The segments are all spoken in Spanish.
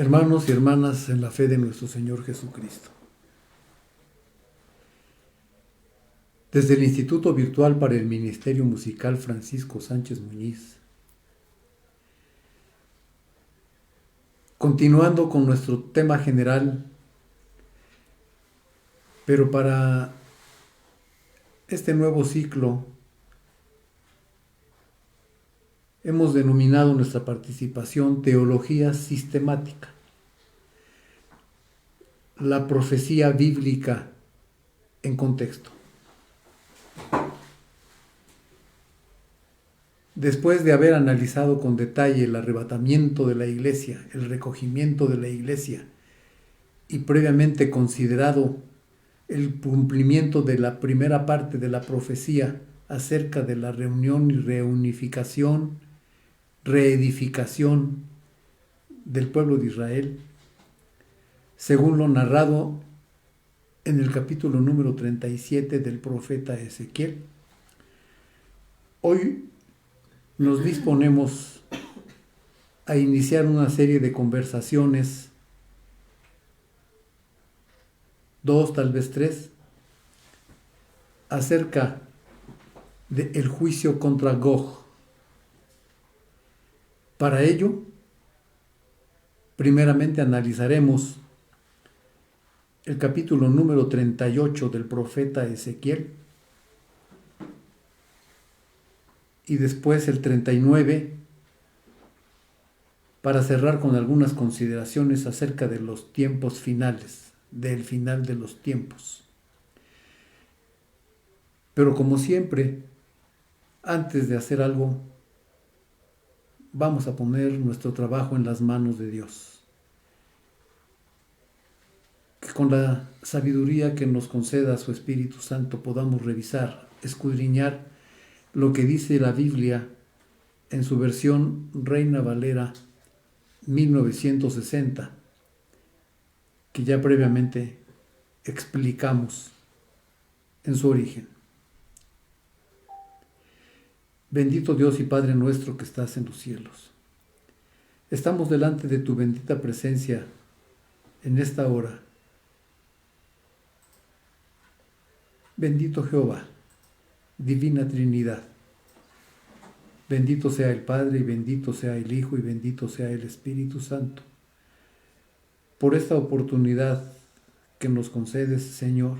Hermanos y hermanas en la fe de nuestro Señor Jesucristo. Desde el Instituto Virtual para el Ministerio Musical Francisco Sánchez Muñiz, continuando con nuestro tema general, pero para este nuevo ciclo hemos denominado nuestra participación Teología Sistemática, la profecía bíblica en contexto. Después de haber analizado con detalle el arrebatamiento de la iglesia, el recogimiento de la iglesia, y previamente considerado el cumplimiento de la primera parte de la profecía acerca de la reunión y reunificación, reedificación del pueblo de Israel, según lo narrado en el capítulo número 37 del profeta Ezequiel. Hoy nos disponemos a iniciar una serie de conversaciones, 2, tal vez 3, acerca del juicio contra Gog. Para ello, primeramente analizaremos el capítulo número 38 del profeta Ezequiel y después el 39, para cerrar con algunas consideraciones acerca de los tiempos finales, del final de los tiempos. Pero como siempre, antes de hacer algo, vamos a poner nuestro trabajo en las manos de Dios. Que con la sabiduría que nos conceda su Espíritu Santo podamos revisar, escudriñar lo que dice la Biblia en su versión Reina Valera 1960, que ya previamente explicamos en su origen. Bendito Dios y Padre nuestro que estás en los cielos. Estamos delante de tu bendita presencia en esta hora. Bendito Jehová, Divina Trinidad. Bendito sea el Padre y bendito sea el Hijo y bendito sea el Espíritu Santo. Por esta oportunidad que nos concedes, Señor,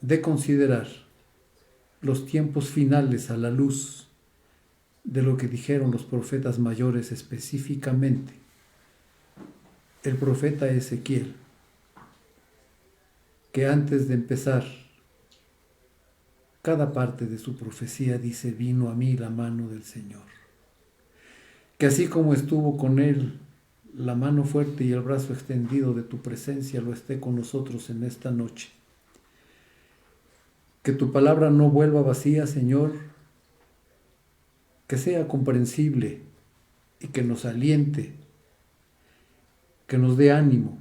de considerar los tiempos finales a la luz de lo que dijeron los profetas mayores, específicamente el profeta Ezequiel, que antes de empezar cada parte de su profecía dice: vino a mí la mano del Señor. Que así como estuvo con él la mano fuerte y el brazo extendido de tu presencia, lo esté con nosotros en esta noche. Que tu palabra no vuelva vacía, Señor, que sea comprensible y que nos aliente, que nos dé ánimo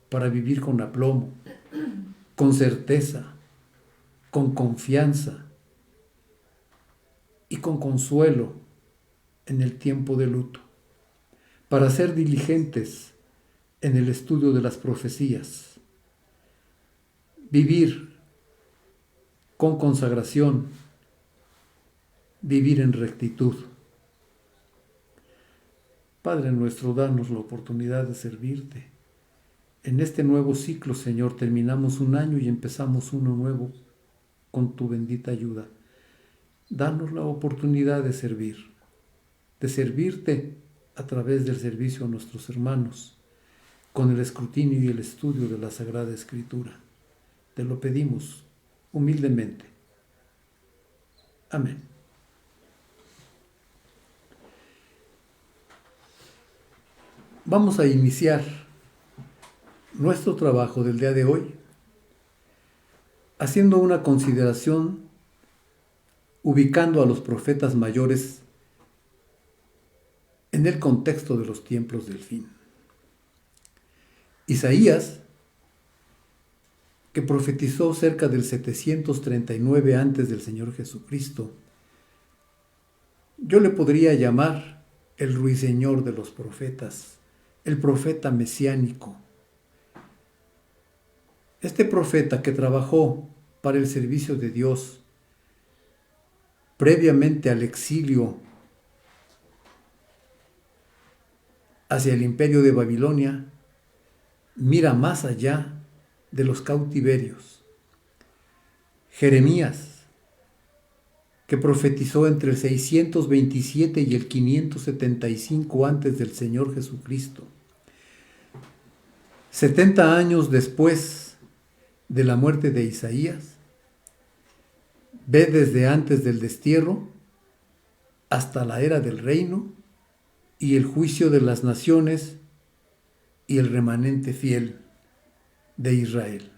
para vivir con aplomo, con certeza, con confianza y con consuelo en el tiempo de luto, para ser diligentes en el estudio de las profecías, vivir con consagración, vivir en rectitud. Padre nuestro, danos la oportunidad de servirte. En este nuevo ciclo, Señor, terminamos un año y empezamos uno nuevo con tu bendita ayuda. Danos la oportunidad de servirte a través del servicio a nuestros hermanos, con el escrutinio y el estudio de la Sagrada Escritura. Te lo pedimos humildemente. Amén. Vamos a iniciar nuestro trabajo del día de hoy haciendo una consideración, ubicando a los profetas mayores en el contexto de los tiempos del fin. Isaías, que profetizó cerca del 739 antes del Señor Jesucristo, yo le podría llamar el ruiseñor de los profetas, el profeta mesiánico. Este profeta que trabajó para el servicio de Dios previamente al exilio hacia el imperio de Babilonia, mira más allá de los cautiverios. Jeremías, que profetizó entre el 627 y el 575 antes del Señor Jesucristo. 70 años después de la muerte de Isaías, ve desde antes del destierro hasta la era del reino y el juicio de las naciones y el remanente fiel de Israel.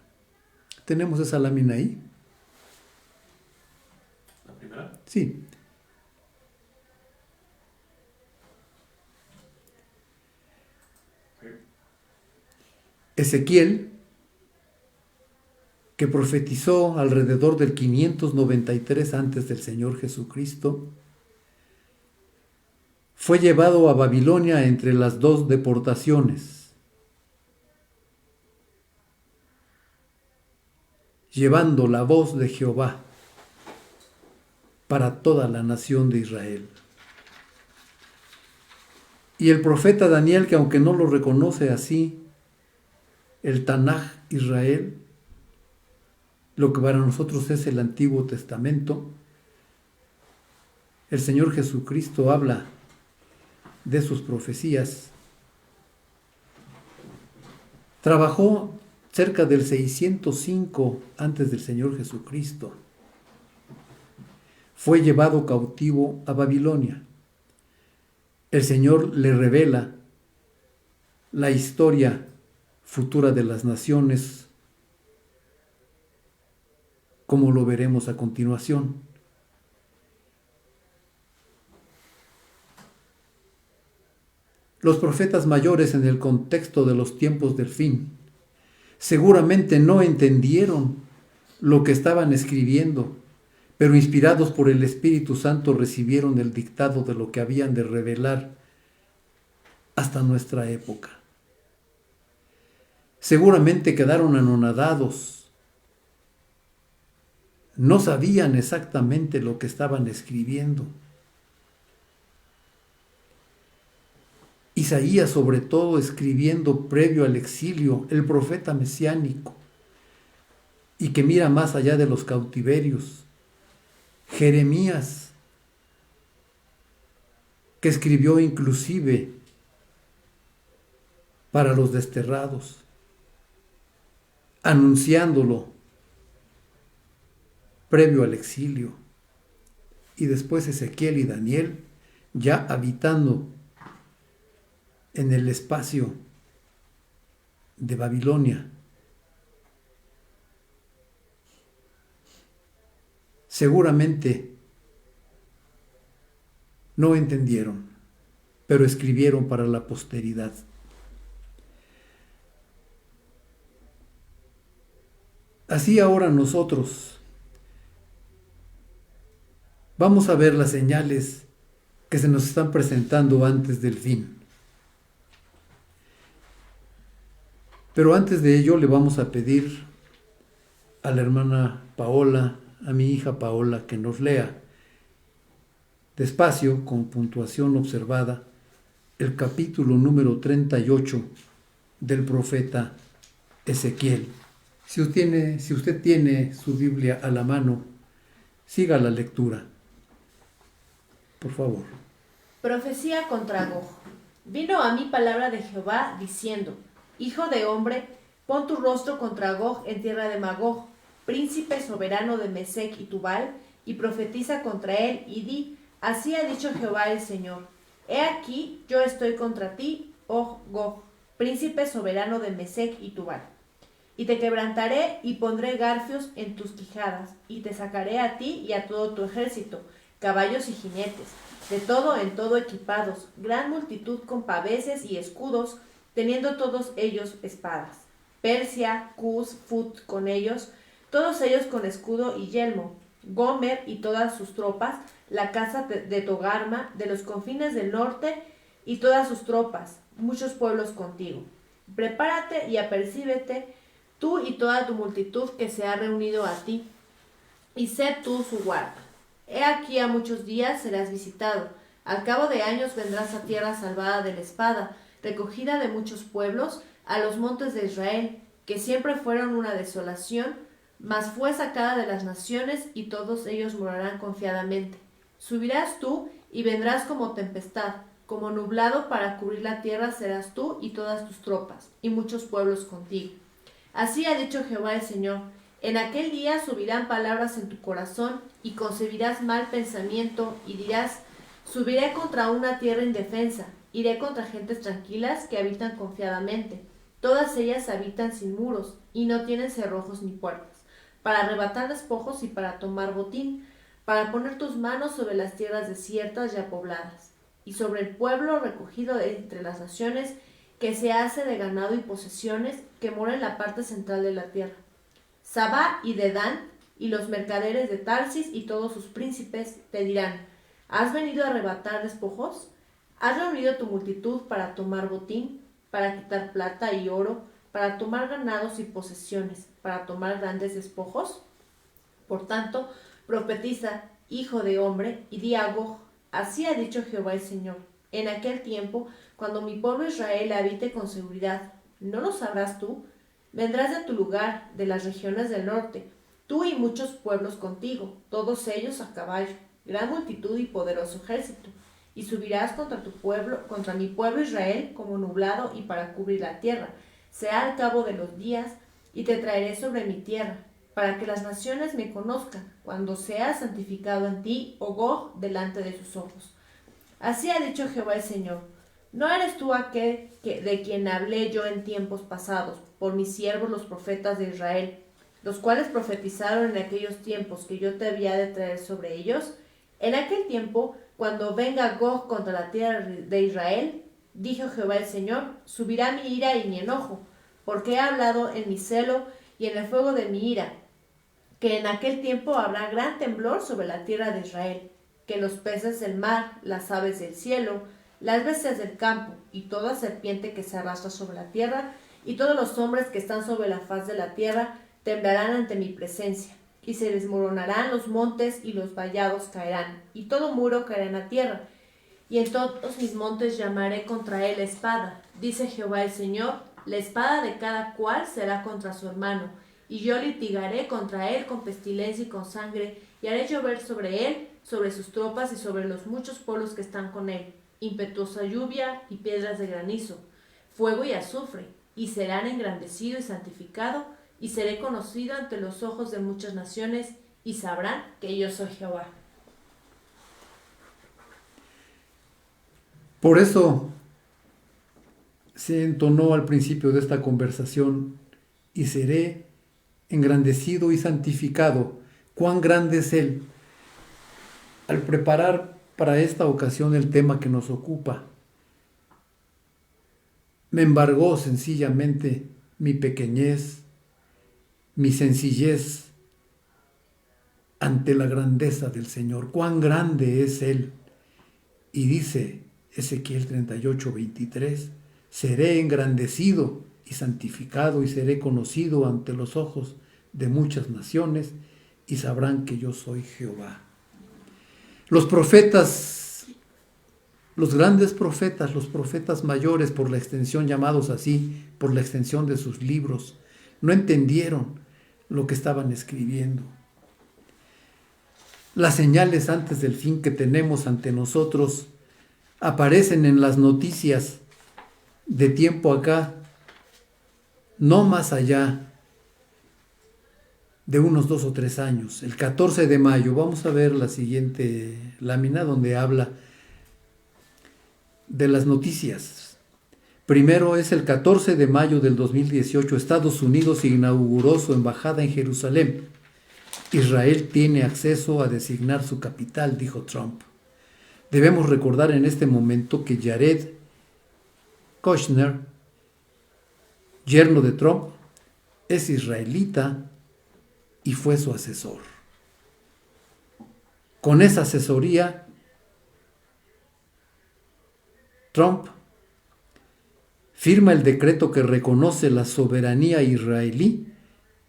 ¿Tenemos esa lámina ahí? ¿La primera? Sí. Okay. Ezequiel, que profetizó alrededor del 593 antes del Señor Jesucristo, fue llevado a Babilonia entre las dos deportaciones, llevando la voz de Jehová para toda la nación de Israel. Y el profeta Daniel, que aunque no lo reconoce así, el Tanaj Israel, lo que para nosotros es el Antiguo Testamento, el Señor Jesucristo habla de sus profecías. Trabajó cerca del 605 antes del Señor Jesucristo. Fue llevado cautivo a Babilonia. El Señor le revela la historia futura de las naciones, como lo veremos a continuación. Los profetas mayores, en el contexto de los tiempos del fin, seguramente no entendieron lo que estaban escribiendo, pero inspirados por el Espíritu Santo recibieron el dictado de lo que habían de revelar hasta nuestra época. Seguramente quedaron anonadados, no sabían exactamente lo que estaban escribiendo. Isaías, sobre todo, escribiendo previo al exilio, el profeta mesiánico, y que mira más allá de los cautiverios. Jeremías, que escribió inclusive para los desterrados, anunciándolo previo al exilio. Y después Ezequiel y Daniel, ya habitando en el espacio de Babilonia. Seguramente no entendieron, pero escribieron para la posteridad. Así ahora nosotros vamos a ver las señales que se nos están presentando antes del fin. Pero antes de ello le vamos a pedir a la hermana Paola, a mi hija Paola, que nos lea despacio, con puntuación observada, el capítulo número 38 del profeta Ezequiel. Si usted tiene su Biblia a la mano, siga la lectura, por favor. Profecía contra Gog. Vino a mí palabra de Jehová diciendo: Hijo de hombre, pon tu rostro contra Gog en tierra de Magog, príncipe soberano de Mesec y Tubal, y profetiza contra él, y di: Así ha dicho Jehová el Señor: He aquí, yo estoy contra ti, oh Gog, príncipe soberano de Mesec y Tubal. Y te quebrantaré y pondré garfios en tus quijadas, y te sacaré a ti y a todo tu ejército, caballos y jinetes, de todo en todo equipados, gran multitud con paveses y escudos, teniendo todos ellos espadas. Persia, Cus, Fut con ellos, todos ellos con escudo y yelmo. Gomer y todas sus tropas, la casa de Togarma, de los confines del norte, y todas sus tropas, muchos pueblos contigo. Prepárate y apercíbete, tú y toda tu multitud que se ha reunido a ti, y sé tú su guarda. He aquí a muchos días serás visitado. Al cabo de años vendrás a tierra salvada de la espada, recogida de muchos pueblos, a los montes de Israel, que siempre fueron una desolación, mas fue sacada de las naciones, y todos ellos morarán confiadamente. Subirás tú y vendrás como tempestad, como nublado para cubrir la tierra serás tú y todas tus tropas, y muchos pueblos contigo. Así ha dicho Jehová el Señor: en aquel día subirán palabras en tu corazón, y concebirás mal pensamiento, y dirás: subiré contra una tierra indefensa, iré contra gentes tranquilas que habitan confiadamente. Todas ellas habitan sin muros, y no tienen cerrojos ni puertas, para arrebatar despojos y para tomar botín, para poner tus manos sobre las tierras desiertas ya pobladas, y sobre el pueblo recogido de entre las naciones, que se hace de ganado y posesiones, que mora en la parte central de la tierra. Sabá y Dedán, y los mercaderes de Tarsis y todos sus príncipes, te dirán: ¿has venido a arrebatar despojos? ¿Has reunido tu multitud para tomar botín, para quitar plata y oro, para tomar ganados y posesiones, para tomar grandes despojos? Por tanto, profetiza, hijo de hombre, y di a Gog: así ha dicho Jehová el Señor: en aquel tiempo, cuando mi pueblo Israel habite con seguridad, ¿no lo sabrás tú? Vendrás de tu lugar, de las regiones del norte, tú y muchos pueblos contigo, todos ellos a caballo, gran multitud y poderoso ejército, y subirás contra tu pueblo, contra mi pueblo Israel, como nublado y para cubrir la tierra. Será al cabo de los días, y te traeré sobre mi tierra, para que las naciones me conozcan, cuando sea santificado en ti, oh Gog, delante de sus ojos. Así ha dicho Jehová el Señor: ¿no eres tú aquel de quien hablé yo en tiempos pasados, por mis siervos los profetas de Israel, los cuales profetizaron en aquellos tiempos que yo te había de traer sobre ellos? En aquel tiempo, cuando venga Gog contra la tierra de Israel, dijo Jehová el Señor, subirá mi ira y mi enojo, porque he hablado en mi celo y en el fuego de mi ira, que en aquel tiempo habrá gran temblor sobre la tierra de Israel, que los peces del mar, las aves del cielo, las bestias del campo, y toda serpiente que se arrastra sobre la tierra, y todos los hombres que están sobre la faz de la tierra, temblarán ante mi presencia, y se desmoronarán los montes y los vallados caerán, y todo muro caerá en la tierra, y en todos mis montes llamaré contra él espada, dice Jehová el Señor: la espada de cada cual será contra su hermano, y yo litigaré contra él con pestilencia y con sangre, y haré llover sobre él, sobre sus tropas y sobre los muchos pueblos que están con él, impetuosa lluvia y piedras de granizo, fuego y azufre, y serán engrandecido y santificado, y seré conocido ante los ojos de muchas naciones, y sabrán que yo soy Jehová. Por eso se entonó al principio de esta conversación: y seré engrandecido y santificado. ¿Cuán grande es Él? Al preparar para esta ocasión el tema que nos ocupa, me embargó sencillamente mi pequeñez, mi sencillez ante la grandeza del Señor. Cuán grande es Él. Y dice Ezequiel 38:23, seré engrandecido y santificado, y seré conocido ante los ojos de muchas naciones, y sabrán que yo soy Jehová. Los profetas, los grandes profetas, los profetas mayores, por la extensión llamados así, por la extensión de sus libros, no entendieron lo que estaban escribiendo. Las señales antes del fin que tenemos ante nosotros aparecen en las noticias de tiempo acá, no más allá de unos 2 o 3 años. El 14 de mayo, vamos a ver la siguiente lámina donde habla de las noticias. Primero es el 14 de mayo del 2018, Estados Unidos inauguró su embajada en Jerusalén. Israel tiene acceso a designar su capital, dijo Trump. Debemos recordar en este momento que Jared Kushner, yerno de Trump, es israelita y fue su asesor. Con esa asesoría, Trump firma el decreto que reconoce la soberanía israelí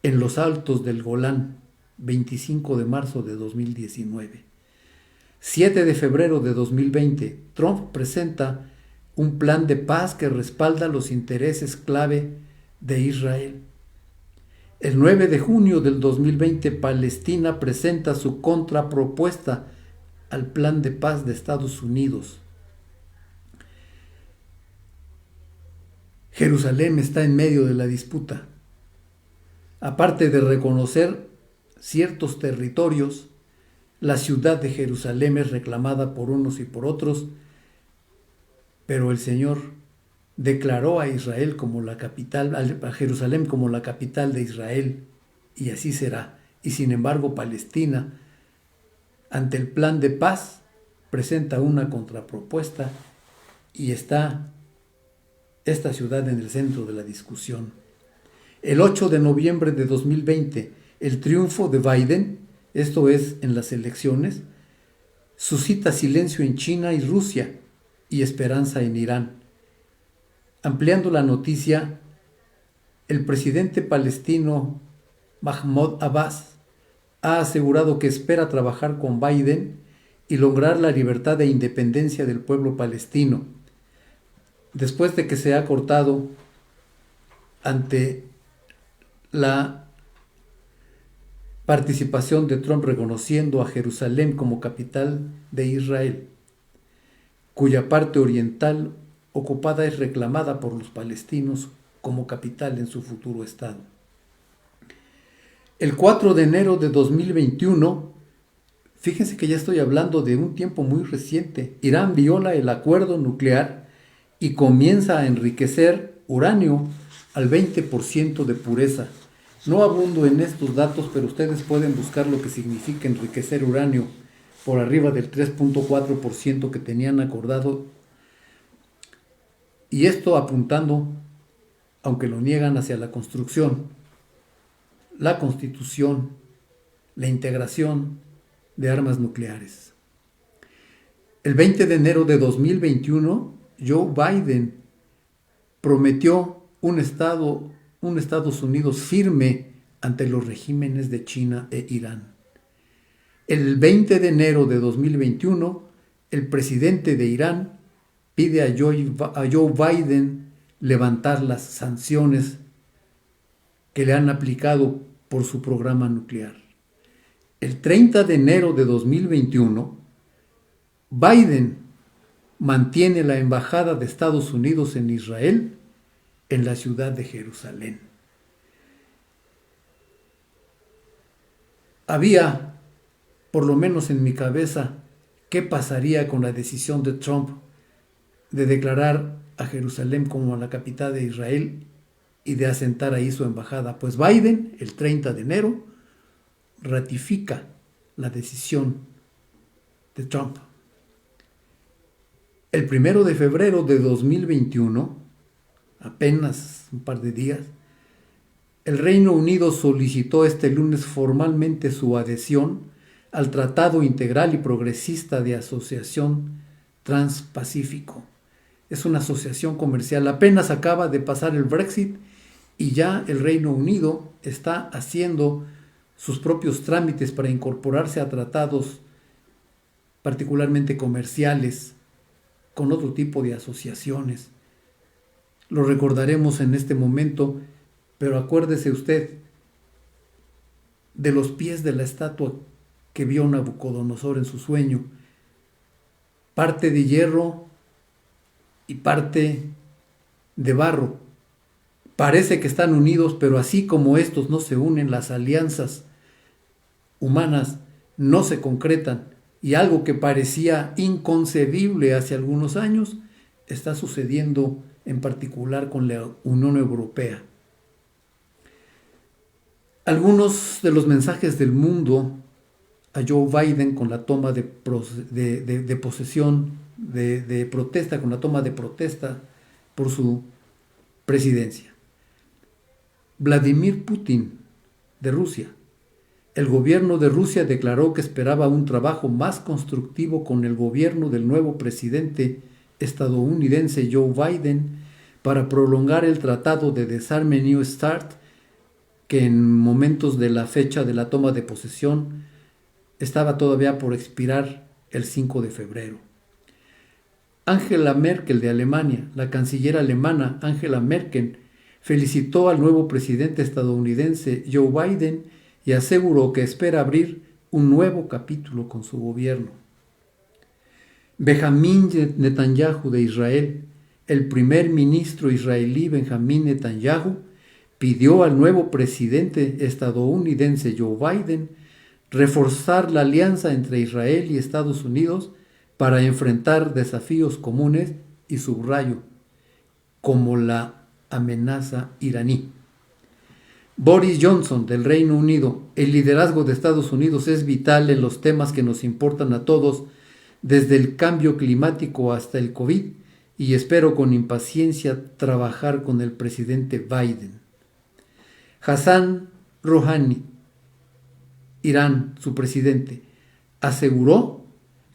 en los altos del Golán, 25 de marzo de 2019. 7 de febrero de 2020, Trump presenta un plan de paz que respalda los intereses clave de Israel. El 9 de junio del 2020, Palestina presenta su contrapropuesta al plan de paz de Estados Unidos. Jerusalén está en medio de la disputa. Aparte de reconocer ciertos territorios, la ciudad de Jerusalén es reclamada por unos y por otros, pero el Señor declaró a Israel como la capital, a Jerusalén como la capital de Israel, y así será. Y sin embargo, Palestina, ante el plan de paz, presenta una contrapropuesta y está esta ciudad en el centro de la discusión. El 8 de noviembre de 2020, el triunfo de Biden, esto es, en las elecciones, suscita silencio en China y Rusia y esperanza en Irán. Ampliando la noticia, el presidente palestino Mahmoud Abbas ha asegurado que espera trabajar con Biden y lograr la libertad e independencia del pueblo palestino, después de que se ha cortado ante la participación de Trump reconociendo a Jerusalén como capital de Israel, cuya parte oriental ocupada es reclamada por los palestinos como capital en su futuro estado. El 4 de enero de 2021, fíjense que ya estoy hablando de un tiempo muy reciente, Irán viola el acuerdo nuclear y comienza a enriquecer uranio al 20% de pureza. No abundo en estos datos, pero ustedes pueden buscar lo que significa enriquecer uranio por arriba del 3.4% que tenían acordado. Y esto apuntando, aunque lo niegan, hacia la construcción, la constitución, la integración de armas nucleares. El 20 de enero de 2021, Joe Biden prometió un Estados Unidos firme ante los regímenes de China e Irán. El 20 de enero de 2021, el presidente de Irán pide a Joe Biden levantar las sanciones que le han aplicado por su programa nuclear. El 30 de enero de 2021, Biden mantiene la embajada de Estados Unidos en Israel en la ciudad de Jerusalén. Había, por lo menos en mi cabeza, qué pasaría con la decisión de Trump de declarar a Jerusalén como la capital de Israel y de asentar ahí su embajada. Pues Biden, el 30 de enero, ratifica la decisión de Trump. El 1 de febrero de 2021, apenas un par de días, el Reino Unido solicitó este lunes formalmente su adhesión al Tratado Integral y Progresista de Asociación Transpacífico. Es una asociación comercial. Apenas acaba de pasar el Brexit y ya el Reino Unido está haciendo sus propios trámites para incorporarse a tratados particularmente comerciales con otro tipo de asociaciones. Lo recordaremos en este momento, pero acuérdese usted de los pies de la estatua que vio Nabucodonosor en su sueño, parte de hierro y parte de barro. Parece que están unidos, pero así como estos no se unen, las alianzas humanas no se concretan, y algo que parecía inconcebible hace algunos años está sucediendo en particular con la Unión Europea. Algunos de los mensajes del mundo a Joe Biden con la toma de posesión, de protesta, con la toma de protesta por su presidencia. Vladimir Putin, de Rusia. El gobierno de Rusia declaró que esperaba un trabajo más constructivo con el gobierno del nuevo presidente estadounidense Joe Biden para prolongar el tratado de desarme New START, que en momentos de la fecha de la toma de posesión estaba todavía por expirar el 5 de febrero. Angela Merkel de Alemania, la canciller alemana Angela Merkel, felicitó al nuevo presidente estadounidense Joe Biden y aseguró que espera abrir un nuevo capítulo con su gobierno. Benjamín Netanyahu de Israel, el primer ministro israelí Benjamín Netanyahu, pidió al nuevo presidente estadounidense Joe Biden reforzar la alianza entre Israel y Estados Unidos para enfrentar desafíos comunes y subrayo, como la amenaza iraní. Boris Johnson del Reino Unido, el liderazgo de Estados Unidos es vital en los temas que nos importan a todos, desde el cambio climático hasta el COVID, y espero con impaciencia trabajar con el presidente Biden. Hassan Rouhani, Irán, su presidente, aseguró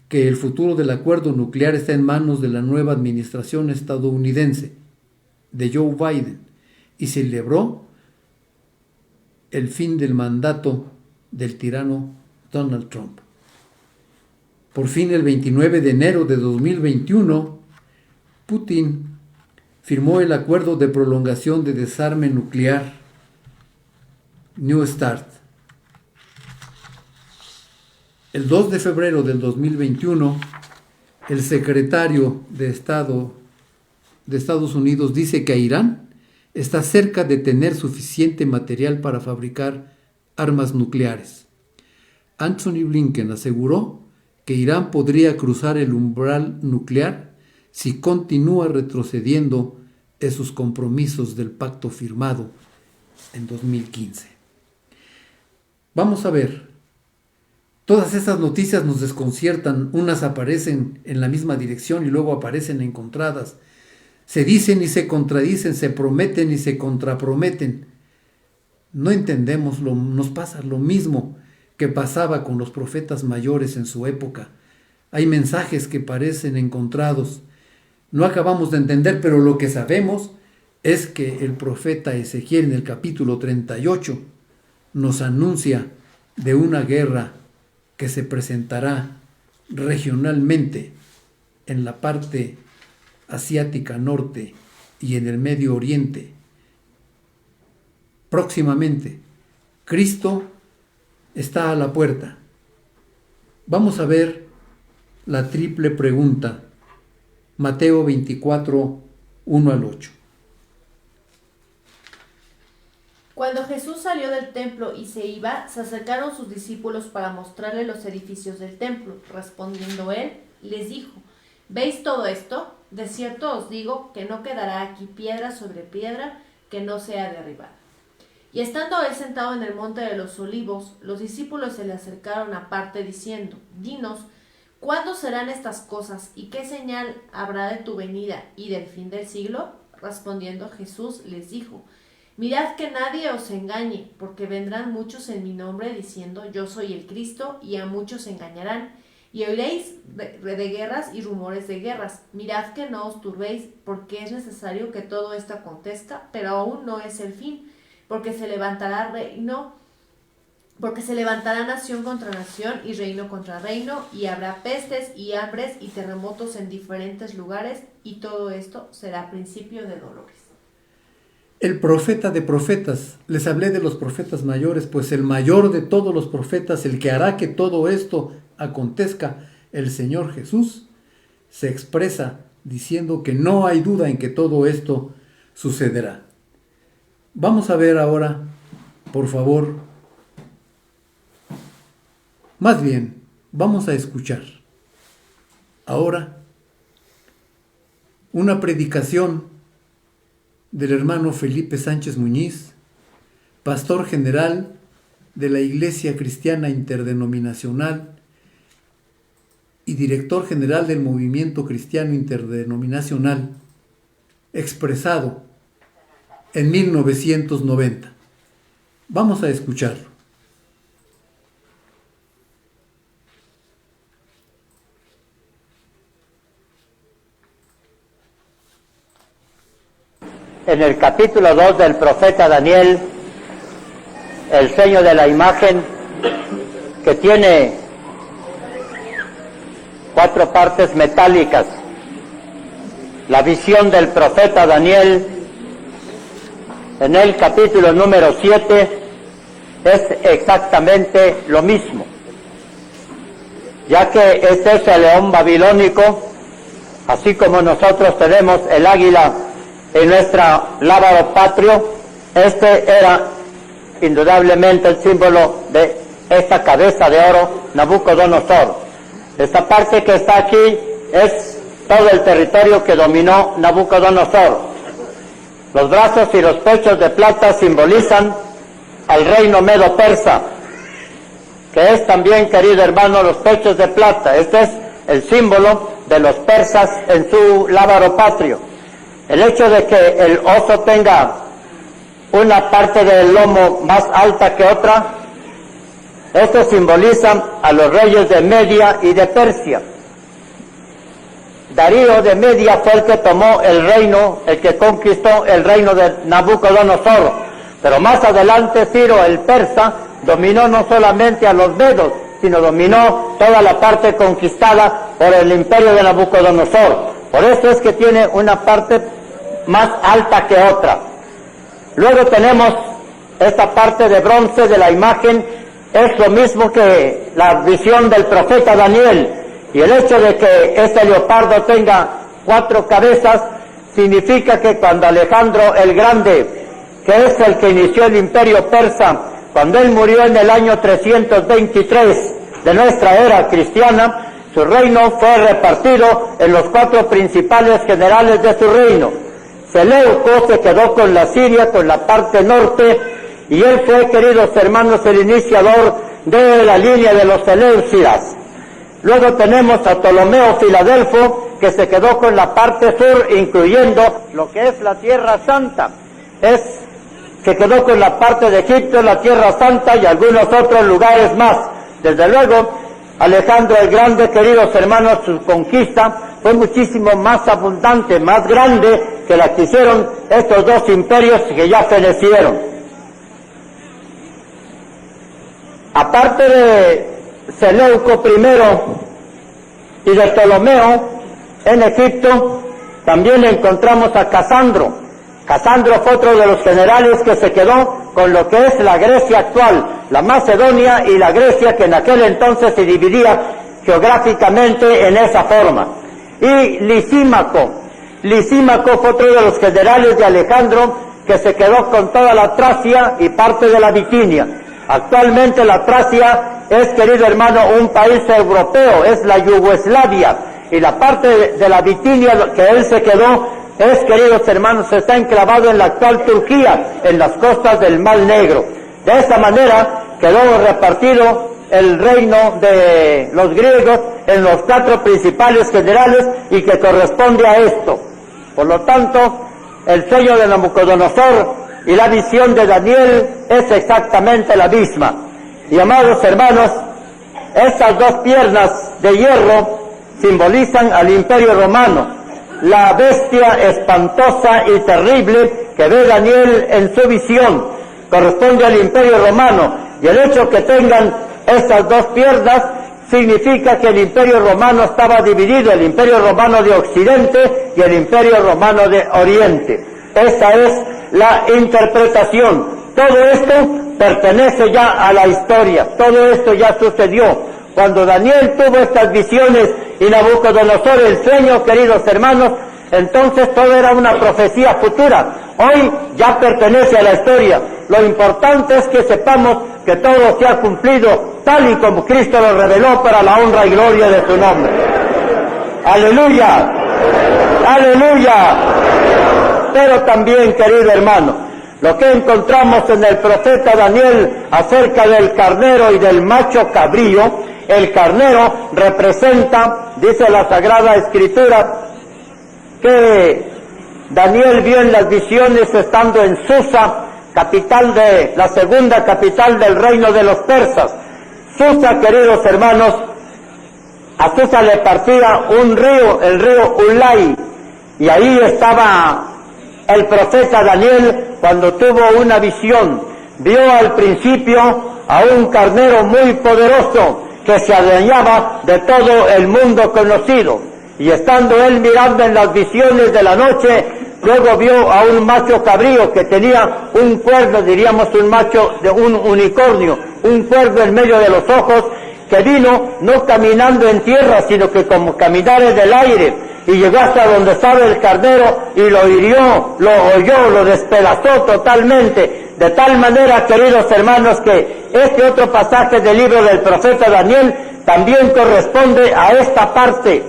que el futuro del acuerdo nuclear está en manos de la nueva administración estadounidense, de Joe Biden, y celebró el fin del mandato del tirano Donald Trump. Por fin, el 29 de enero de 2021, Putin firmó el acuerdo de prolongación de desarme nuclear New START. El 2 de febrero del 2021, el secretario de Estado de Estados Unidos dice que Irán está cerca de tener suficiente material para fabricar armas nucleares. Antony Blinken aseguró que Irán podría cruzar el umbral nuclear si continúa retrocediendo en sus compromisos del pacto firmado en 2015. Vamos a ver, todas estas noticias nos desconciertan, unas aparecen en la misma dirección y luego aparecen encontradas. Se dicen y se contradicen, se prometen y se contraprometen. No entendemos, nos pasa lo mismo que pasaba con los profetas mayores en su época. Hay mensajes que parecen encontrados. No acabamos de entender, pero lo que sabemos es que el profeta Ezequiel en el capítulo 38 nos anuncia de una guerra que se presentará regionalmente en la parte asiática norte y en el Medio Oriente. Próximamente, Cristo está a la puerta. Vamos a ver la triple pregunta. Mateo 24, 1 al 8. Cuando Jesús salió del templo y se iba, se acercaron sus discípulos para mostrarle los edificios del templo. Respondiendo él, les dijo: ¿Veis todo esto? De cierto os digo que no quedará aquí piedra sobre piedra que no sea derribada. Y estando él sentado en el monte de los olivos, los discípulos se le acercaron aparte diciendo: Dinos, ¿cuándo serán estas cosas y qué señal habrá de tu venida y del fin del siglo? Respondiendo Jesús les dijo: Mirad que nadie os engañe, porque vendrán muchos en mi nombre diciendo: Yo soy el Cristo, y a muchos engañarán. Y oiréis de guerras y rumores de guerras. Mirad que no os turbéis, porque es necesario que todo esto acontezca, pero aún no es el fin, porque se levantará nación contra nación y reino contra reino, y habrá pestes y hambres y terremotos en diferentes lugares, y todo esto será principio de dolores. El profeta de profetas, les hablé de los profetas mayores, pues el mayor de todos los profetas, el que hará que todo esto acontezca, el Señor Jesús, se expresa diciendo que no hay duda en que todo esto sucederá. Vamos a ver ahora, por favor, más bien, vamos a escuchar ahora una predicación del hermano Felipe Sánchez Muñiz, pastor general de la Iglesia Cristiana Interdenominacional y director general del Movimiento Cristiano Interdenominacional, expresado en 1990. Vamos a escucharlo. en el capítulo 2 del profeta Daniel el sello de la imagen, que tiene 4 partes metálicas. La visión del profeta Daniel en el capítulo número 7 es exactamente lo mismo, ya que este es el león babilónico, así como nosotros tenemos el águila en nuestra lábaro patrio. Este era indudablemente el símbolo de esta cabeza de oro, Nabucodonosor. Esta parte que está aquí es todo el territorio que dominó Nabucodonosor. Los brazos y los pechos de plata simbolizan al reino medo-persa, que es también, querido hermano, los pechos de plata. Este es el símbolo de los persas en su lábaro patrio. El hecho de que el oso tenga una parte del lomo más alta que otra, esto simboliza a los reyes de Media y de Persia. Darío de Media fue el que tomó el reino, el que conquistó el reino de Nabucodonosor. Pero más adelante Ciro el persa dominó no solamente a los medos, sino dominó toda la parte conquistada por el imperio de Nabucodonosor. Por eso es que tiene una parte más alta que otra. Luego tenemos esta parte de bronce de la imagen, es lo mismo que la visión del profeta Daniel. Y el hecho de que este leopardo tenga 4 cabezas significa que cuando Alejandro el Grande, que es el que inició el imperio persa, cuando él murió en el año 323 de nuestra era cristiana, su reino fue repartido en los 4 principales generales de su reino. Seleuco se quedó con la Siria, con la parte norte, y él fue, queridos hermanos, el iniciador de la línea de los Seleucidas. Luego tenemos a Ptolomeo Filadelfo, que se quedó con la parte sur, incluyendo lo que es la Tierra Santa. Se quedó con la parte de Egipto, la Tierra Santa y algunos otros lugares más. Desde luego, Alejandro el Grande, queridos hermanos, su conquista fue muchísimo más abundante, más grande que la que hicieron estos 2 imperios que ya fenecieron. Aparte de Seleuco primero y de Ptolomeo, en Egipto también encontramos a Casandro. Casandro fue otro de los generales que se quedó con lo que es la Grecia actual, la Macedonia y la Grecia, que en aquel entonces se dividía geográficamente en esa forma. Y Lisímaco fue otro de los generales de Alejandro, que se quedó con toda la Tracia y parte de la Bitinia. Actualmente la Tracia es, querido hermano, un país europeo, es la Yugoslavia, y la parte de la Bitinia que él se quedó es, queridos hermanos, está enclavado en la actual Turquía, en las costas del Mar Negro. De esta manera quedó repartido el reino de los griegos en los 4 principales generales, y que corresponde a esto. Por lo tanto, el sello de Nabucodonosor y la visión de Daniel es exactamente la misma. Y amados hermanos, estas 2 piernas de hierro simbolizan al Imperio Romano, la bestia espantosa y terrible que ve Daniel en su visión, corresponde al Imperio Romano, y el hecho que tengan estas 2 piernas significa que el Imperio Romano estaba dividido, el Imperio Romano de Occidente y el Imperio Romano de Oriente. Esa es la interpretación. Todo esto pertenece ya a la historia, todo esto ya sucedió. Cuando Daniel tuvo estas visiones y Nabucodonosor el sueño, queridos hermanos, entonces todo era una profecía futura. Hoy ya pertenece a la historia. Lo importante es que sepamos que todo se ha cumplido tal y como Cristo lo reveló, para la honra y gloria de su nombre. ¡Aleluya! ¡Aleluya! Pero también, querido hermano, lo que encontramos en el profeta Daniel acerca del carnero y del macho cabrío, el carnero representa, dice la Sagrada Escritura, que Daniel vio en las visiones estando en Susa, la segunda capital del reino de los persas. Susa, queridos hermanos, a Susa le partía un río, el río Ulai, y ahí estaba el profeta Daniel cuando tuvo una visión. Vio al principio a un carnero muy poderoso que se adueñaba de todo el mundo conocido. Y estando él mirando en las visiones de la noche, luego vio a un macho cabrío que tenía un cuerno, diríamos un macho de un unicornio, un cuerno en medio de los ojos, que vino no caminando en tierra, sino que como caminar en el aire, y llegó hasta donde estaba el carnero y lo hirió, lo holló, lo despedazó totalmente, de tal manera, queridos hermanos, que este otro pasaje del libro del profeta Daniel también corresponde a esta parte,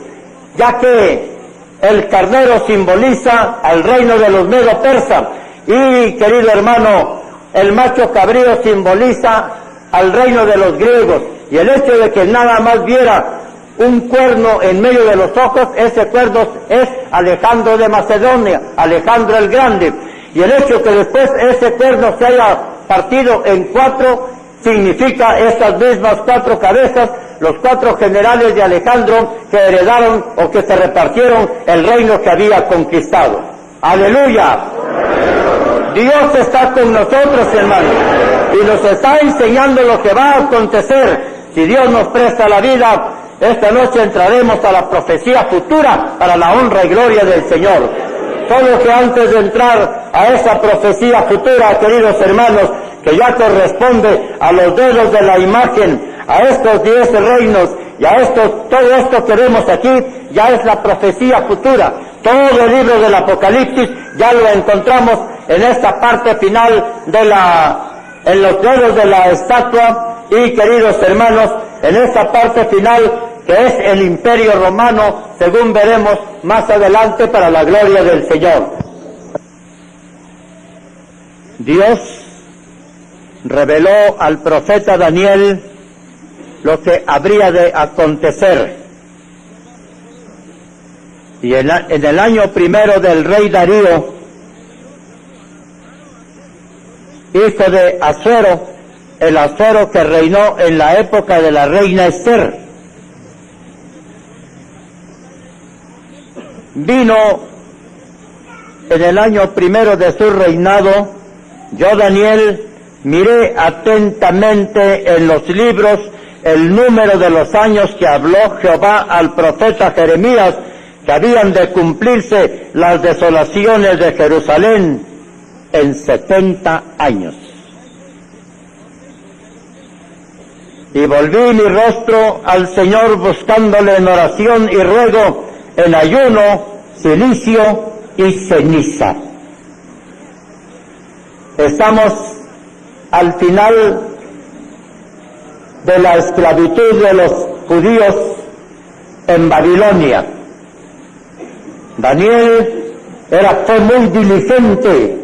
ya que el carnero simboliza al reino de los medo-persas y, querido hermano, el macho cabrío simboliza al reino de los griegos, y el hecho de que nada más viera un cuerno en medio de los ojos, ese cuerno es Alejandro de Macedonia, Alejandro el Grande, y el hecho que después ese cuerno se haya partido en 4 significa estas mismas 4 cabezas, los 4 generales de Alejandro que heredaron o que se repartieron el reino que había conquistado. ¡Aleluya! Dios está con nosotros, hermanos, y nos está enseñando lo que va a acontecer. Si Dios nos presta la vida, esta noche entraremos a la profecía futura para la honra y gloria del Señor. Solo que antes de entrar a esa profecía futura, queridos hermanos, que ya corresponde a los dedos de la imagen, a estos 10 reinos y a todo esto que vemos aquí, ya es la profecía futura. Todo el libro del Apocalipsis ya lo encontramos en esta parte final en los dedos de la estatua y, queridos hermanos, en esta parte final que es el Imperio Romano, según veremos más adelante para la gloria del Señor. Dios reveló al profeta Daniel lo que habría de acontecer. Y en el año primero del rey Darío, hijo de Asuero, el Asuero que reinó en la época de la reina Esther, vino en el año primero de su reinado. Yo, Daniel, miré atentamente en los libros el número de los años que habló Jehová al profeta Jeremías, que habían de cumplirse las desolaciones de Jerusalén en 70 años. Y volví mi rostro al Señor buscándole en oración y ruego, en ayuno, cilicio y ceniza. Estamos al final de la esclavitud de los judíos en Babilonia. Daniel fue muy diligente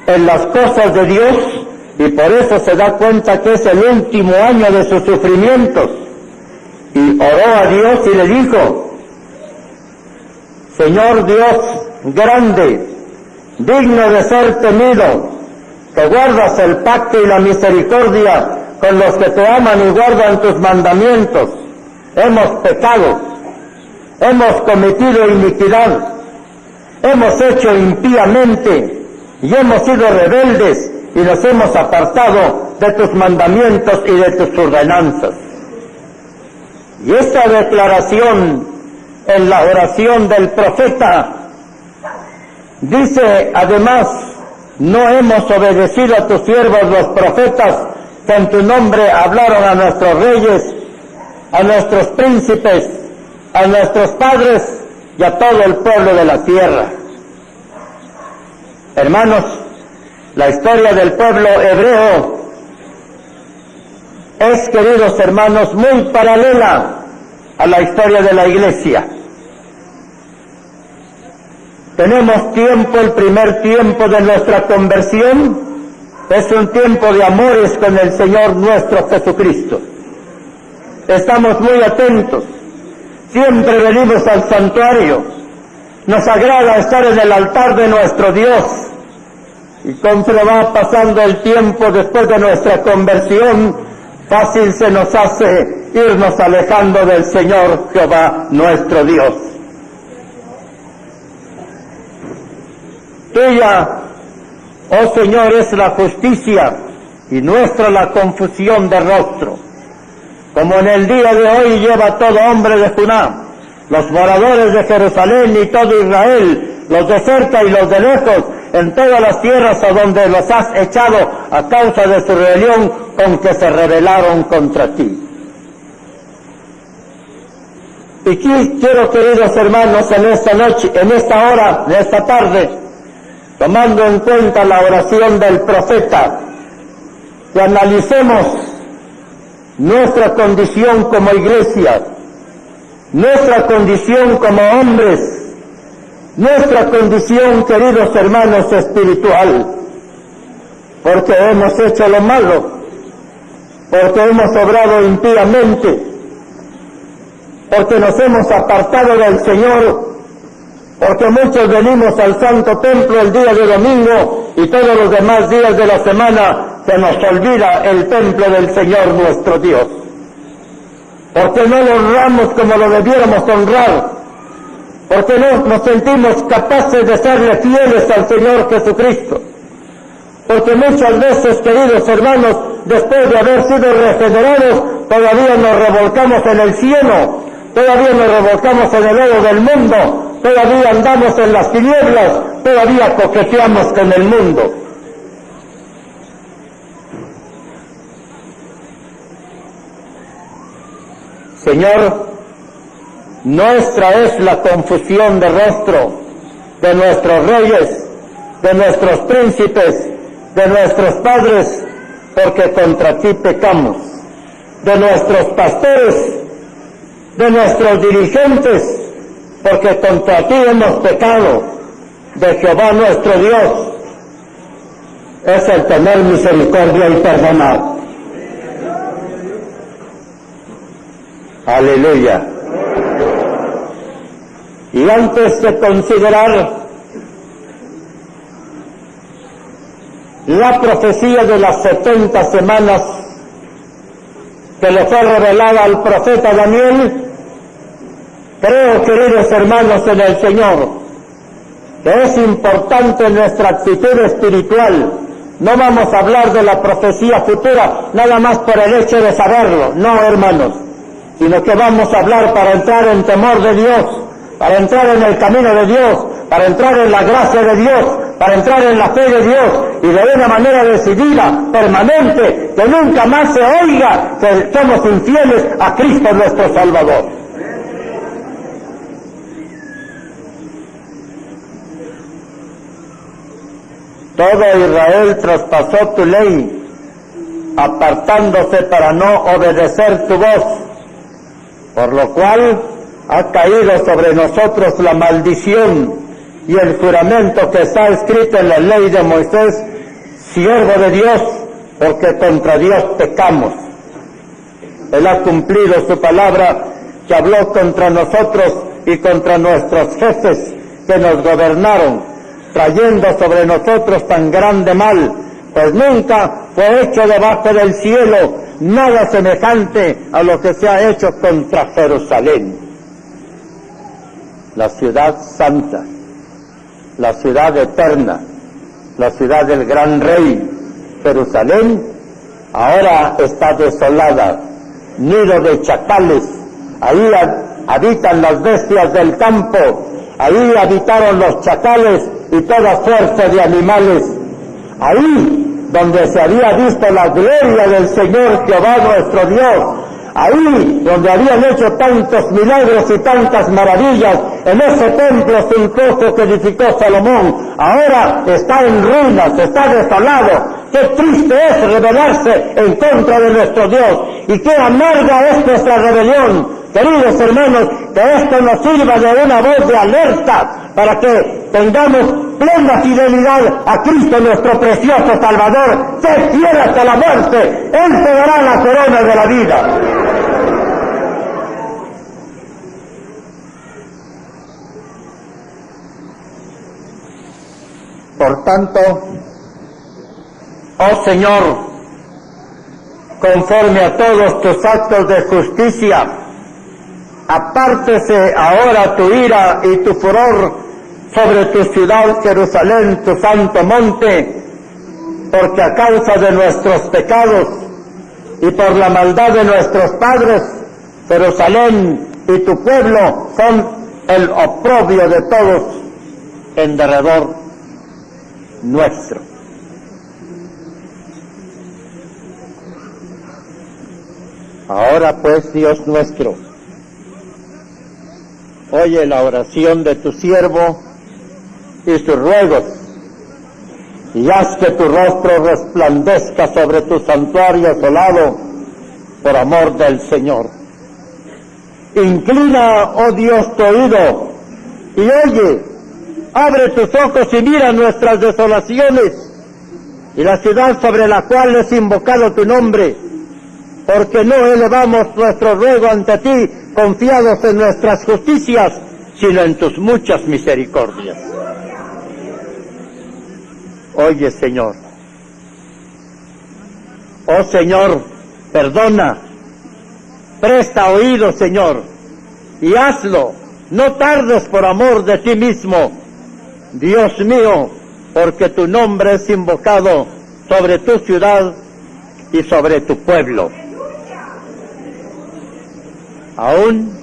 en las cosas de Dios y por eso se da cuenta que es el último año de sus sufrimientos. Y oró a Dios y le dijo: Señor Dios grande, digno de ser temido, que guardas el pacto y la misericordia con los que te aman y guardan tus mandamientos. Hemos pecado, hemos cometido iniquidad, hemos hecho impíamente y hemos sido rebeldes y nos hemos apartado de tus mandamientos y de tus ordenanzas. Y esta declaración en la oración del profeta dice además: no hemos obedecido a tus siervos los profetas que en tu nombre hablaron a nuestros reyes, a nuestros príncipes, a nuestros padres y a todo el pueblo de la tierra. Hermanos, la historia del pueblo hebreo es, queridos hermanos, muy paralela a la historia de la Iglesia. Tenemos tiempo, el primer tiempo de nuestra conversión es un tiempo de amores con el Señor nuestro Jesucristo. Estamos muy atentos, siempre venimos al santuario, nos agrada estar en el altar de nuestro Dios, y conforme va pasando el tiempo después de nuestra conversión, fácil se nos hace irnos alejando del Señor Jehová nuestro Dios. Tuya, oh Señor, es la justicia y nuestra la confusión de rostro. Como en el día de hoy lleva todo hombre de Judá, los moradores de Jerusalén y todo Israel, los de cerca y los de lejos, en todas las tierras a donde los has echado a causa de su rebelión con que se rebelaron contra ti. Y quiero, queridos hermanos, en esta noche, en esta hora, en esta tarde, tomando en cuenta la oración del profeta, que analicemos nuestra condición como iglesia, nuestra condición como hombres, nuestra condición, queridos hermanos, espiritual, porque hemos hecho lo malo, porque hemos obrado impíamente, porque nos hemos apartado del Señor, porque muchos venimos al Santo Templo el día de domingo y todos los demás días de la semana se nos olvida el templo del Señor nuestro Dios, porque no lo honramos como lo debiéramos honrar, porque no nos sentimos capaces de serle fieles al Señor Jesucristo, porque muchas veces, queridos hermanos, después de haber sido regenerados, todavía nos revolcamos en el cielo, todavía nos revolcamos en el lodo del mundo, todavía andamos en las tinieblas, todavía coqueteamos con el mundo. Señor, nuestra es la confusión de rostro de nuestros reyes, de nuestros príncipes, de nuestros padres, porque contra ti pecamos, de nuestros pastores, de nuestros dirigentes, porque contra ti hemos pecado, de Jehová nuestro Dios es el tener misericordia y perdonar. Aleluya. Y antes de considerar la profecía de las 70 semanas que le fue revelada al profeta Daniel, creo, queridos hermanos en el Señor, que es importante nuestra actitud espiritual. No vamos a hablar de la profecía futura nada más por el hecho de saberlo, no, hermanos, sino que vamos a hablar para entrar en temor de Dios, para entrar en el camino de Dios, para entrar en la gracia de Dios, para entrar en la fe de Dios, y de una manera decidida, permanente, que nunca más se oiga que somos infieles a Cristo nuestro Salvador. Todo Israel traspasó tu ley, apartándose para no obedecer tu voz, por lo cual ha caído sobre nosotros la maldición y el juramento que está escrito en la ley de Moisés, siervo de Dios, porque contra Dios pecamos. Él ha cumplido su palabra que habló contra nosotros y contra nuestros jefes que nos gobernaron, trayendo sobre nosotros tan grande mal, pues nunca fue hecho debajo del cielo nada semejante a lo que se ha hecho contra Jerusalén, la ciudad santa, la ciudad eterna, la ciudad del gran rey. Jerusalén ahora está desolada, nido de chacales, ahí habitan las bestias del campo, ahí habitaron los chacales y toda suerte de animales, ahí donde se había visto la gloria del Señor Jehová nuestro Dios, ahí donde habían hecho tantos milagros y tantas maravillas, en ese templo suntuoso que edificó Salomón, ahora está en ruinas, está desolado. Qué triste es rebelarse en contra de nuestro Dios, y qué amarga es nuestra rebelión. Queridos hermanos, que esto nos sirva de una voz de alerta para que tengamos plena fidelidad a Cristo nuestro precioso Salvador, que es fiel hasta la muerte. Él te dará la corona de la vida. Por tanto, oh Señor, conforme a todos tus actos de justicia, apártese ahora tu ira y tu furor sobre tu ciudad Jerusalén, tu santo monte, porque a causa de nuestros pecados y por la maldad de nuestros padres, Jerusalén y tu pueblo son el oprobio de todos en derredor nuestro. Ahora pues, Dios nuestro, oye la oración de tu siervo y sus ruegos, y haz que tu rostro resplandezca sobre tu santuario asolado por amor del Señor. Inclina, oh Dios, tu oído y oye, abre tus ojos y mira nuestras desolaciones y la ciudad sobre la cual es invocado tu nombre, porque no elevamos nuestro ruego ante ti confiados en nuestras justicias, sino en tus muchas misericordias. Oye, Señor. Oh Señor, perdona. Presta oído, Señor, y hazlo. No tardes por amor de ti mismo, Dios mío, porque tu nombre es invocado sobre tu ciudad y sobre tu pueblo. Aún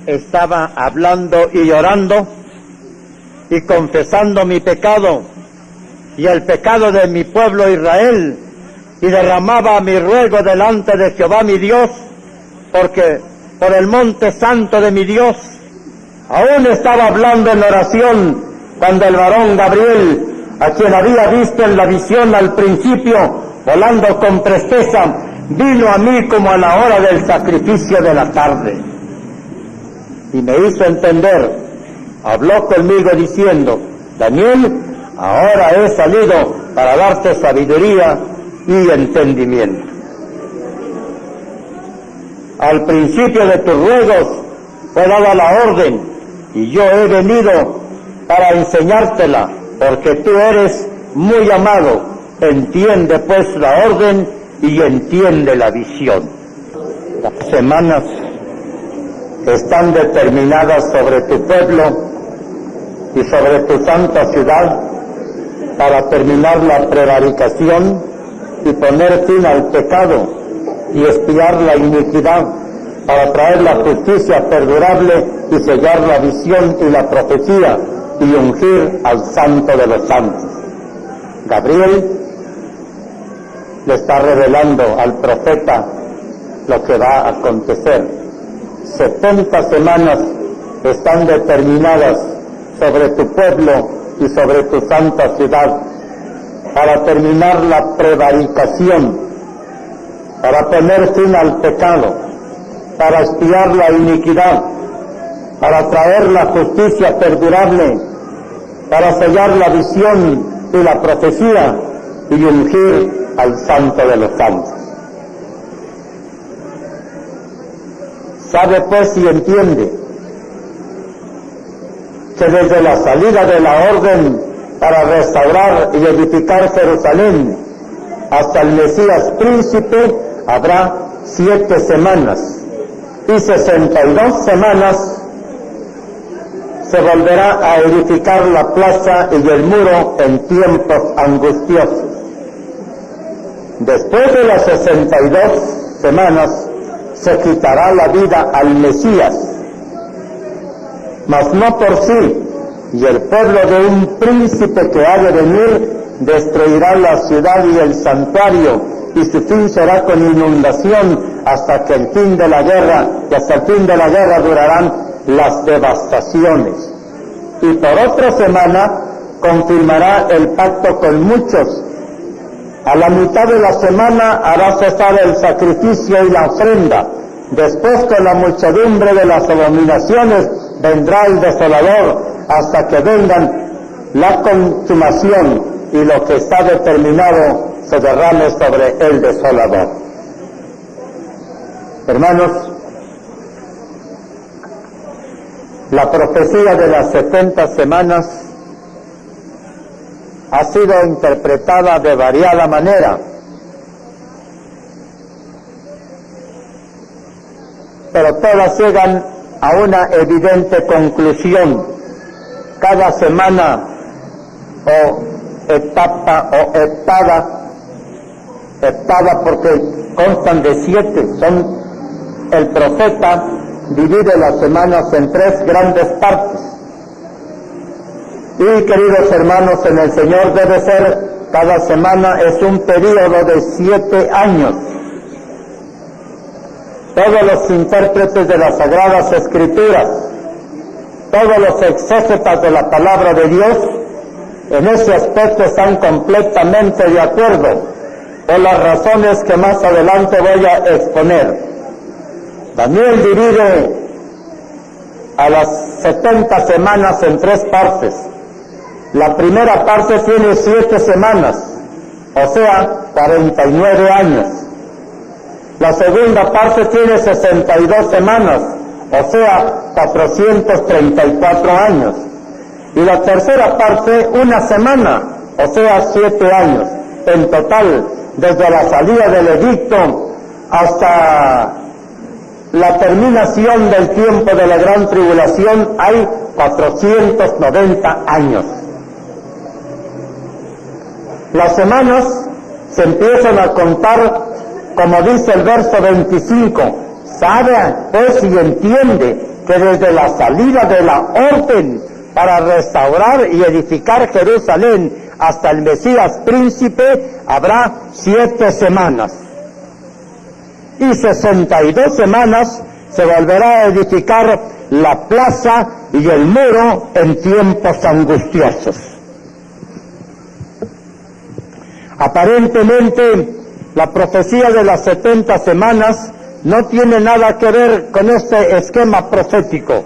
estaba hablando y llorando y confesando mi pecado y el pecado de mi pueblo Israel, y derramaba mi ruego delante de Jehová mi Dios, porque por el monte santo de mi Dios, aún estaba hablando en oración, cuando el varón Gabriel, a quien había visto en la visión al principio, volando con presteza, vino a mí como a la hora del sacrificio de la tarde, y me hizo entender, habló conmigo diciendo: Daniel, ahora he salido para darte sabiduría y entendimiento. Al principio de tus ruegos fue dada la orden, y yo he venido para enseñártela, porque tú eres muy amado. Entiende pues la orden y entiende la visión. Las semanas están determinadas sobre tu pueblo y sobre tu santa ciudad para terminar la prevaricación y poner fin al pecado y expiar la iniquidad, para traer la justicia perdurable y sellar la visión y la profecía y ungir al santo de los santos. Gabriel le está revelando al profeta lo que va a acontecer. 70 semanas están determinadas sobre tu pueblo y sobre tu santa ciudad para terminar la prevaricación, para poner fin al pecado, para expiar la iniquidad, para traer la justicia perdurable, para sellar la visión y la profecía y ungir al santo de los santos. Sabe pues y entiende que desde la salida de la orden para restaurar y edificar Jerusalén hasta el Mesías príncipe habrá 7 semanas, y 62 semanas se volverá a edificar la plaza y el muro en tiempos angustiosos. Después de las 62 semanas se quitará la vida al Mesías, mas no por sí, y el pueblo de un príncipe que ha de venir destruirá la ciudad y el santuario, y su fin será con inundación hasta que el fin de la guerra, y hasta el fin de la guerra durarán las devastaciones. Y por otra semana confirmará el pacto con muchos. A la mitad de la semana hará cesar el sacrificio y la ofrenda. Después, con la muchedumbre de las abominaciones, vendrá el desolador, hasta que vengan la consumación y lo que está determinado se derrame sobre el desolador. Hermanos, la profecía de las 70 semanas ha sido interpretada de variada manera, pero todas llegan a una evidente conclusión, cada semana o etapa o heptada porque constan de 7, el profeta divide las semanas en 3 grandes partes. Y queridos hermanos, en el Señor debe ser, cada semana es un periodo de 7 años. Todos los intérpretes de las Sagradas Escrituras, todos los exégetas de la Palabra de Dios, en ese aspecto están completamente de acuerdo, por las razones que más adelante voy a exponer. Daniel divide a las 70 semanas en 3 partes. La primera parte tiene 7 semanas, o sea, 49 años. La segunda parte tiene 62 semanas, o sea, 434 años. Y la tercera parte, 1 semana, o sea, 7 años. En total, desde la salida del edicto hasta la terminación del tiempo de la gran tribulación, hay 490 años. Las semanas se empiezan a contar, como dice el verso 25, sabe pues y entiende que desde la salida de la orden para restaurar y edificar Jerusalén hasta el Mesías príncipe habrá 7 semanas. Y 62 semanas se volverá a edificar la plaza y el muro en tiempos angustiosos. Aparentemente, la profecía de las 70 semanas no tiene nada que ver con este esquema profético,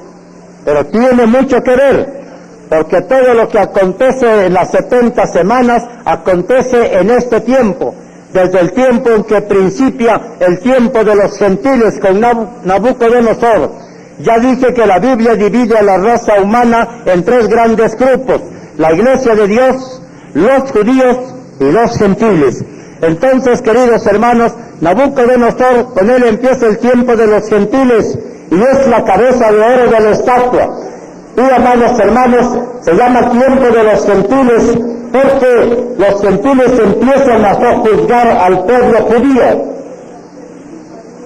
pero tiene mucho que ver, porque todo lo que acontece en las 70 semanas acontece en este tiempo, desde el tiempo en que principia el tiempo de los gentiles con Nabucodonosor. Ya dije que la Biblia divide a la raza humana en 3 grandes grupos: la iglesia de Dios, los judíos y los gentiles. Entonces, queridos hermanos, Nabucodonosor, con él empieza el tiempo de los gentiles y es la cabeza de oro de la estatua. Y, amados hermanos, se llama tiempo de los gentiles porque los gentiles empiezan a juzgar al pueblo judío.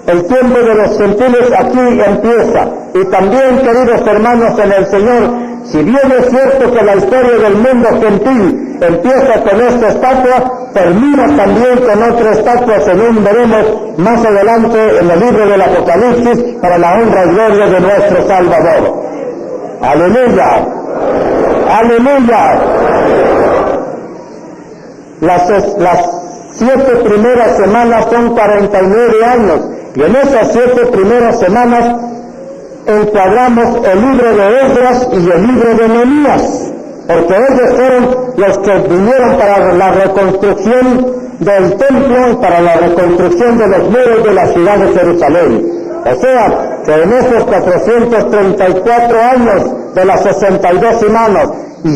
El tiempo de los gentiles aquí empieza. Y también, queridos hermanos en el Señor, si bien es cierto que la historia del mundo gentil empieza con esta estatua, termina también con otra estatua, según veremos más adelante en el libro del Apocalipsis, para la honra y gloria de nuestro Salvador. ¡Aleluya! ¡Aleluya! Las 7 primeras semanas son 49 años, y en esas 7 primeras semanas encuadramos el libro de Esdras y el libro de Nehemías, porque ellos fueron los que vinieron para la reconstrucción del templo, para la reconstrucción de los muros de la ciudad de Jerusalén. O sea, que en esos 434 años de las 62 semanas y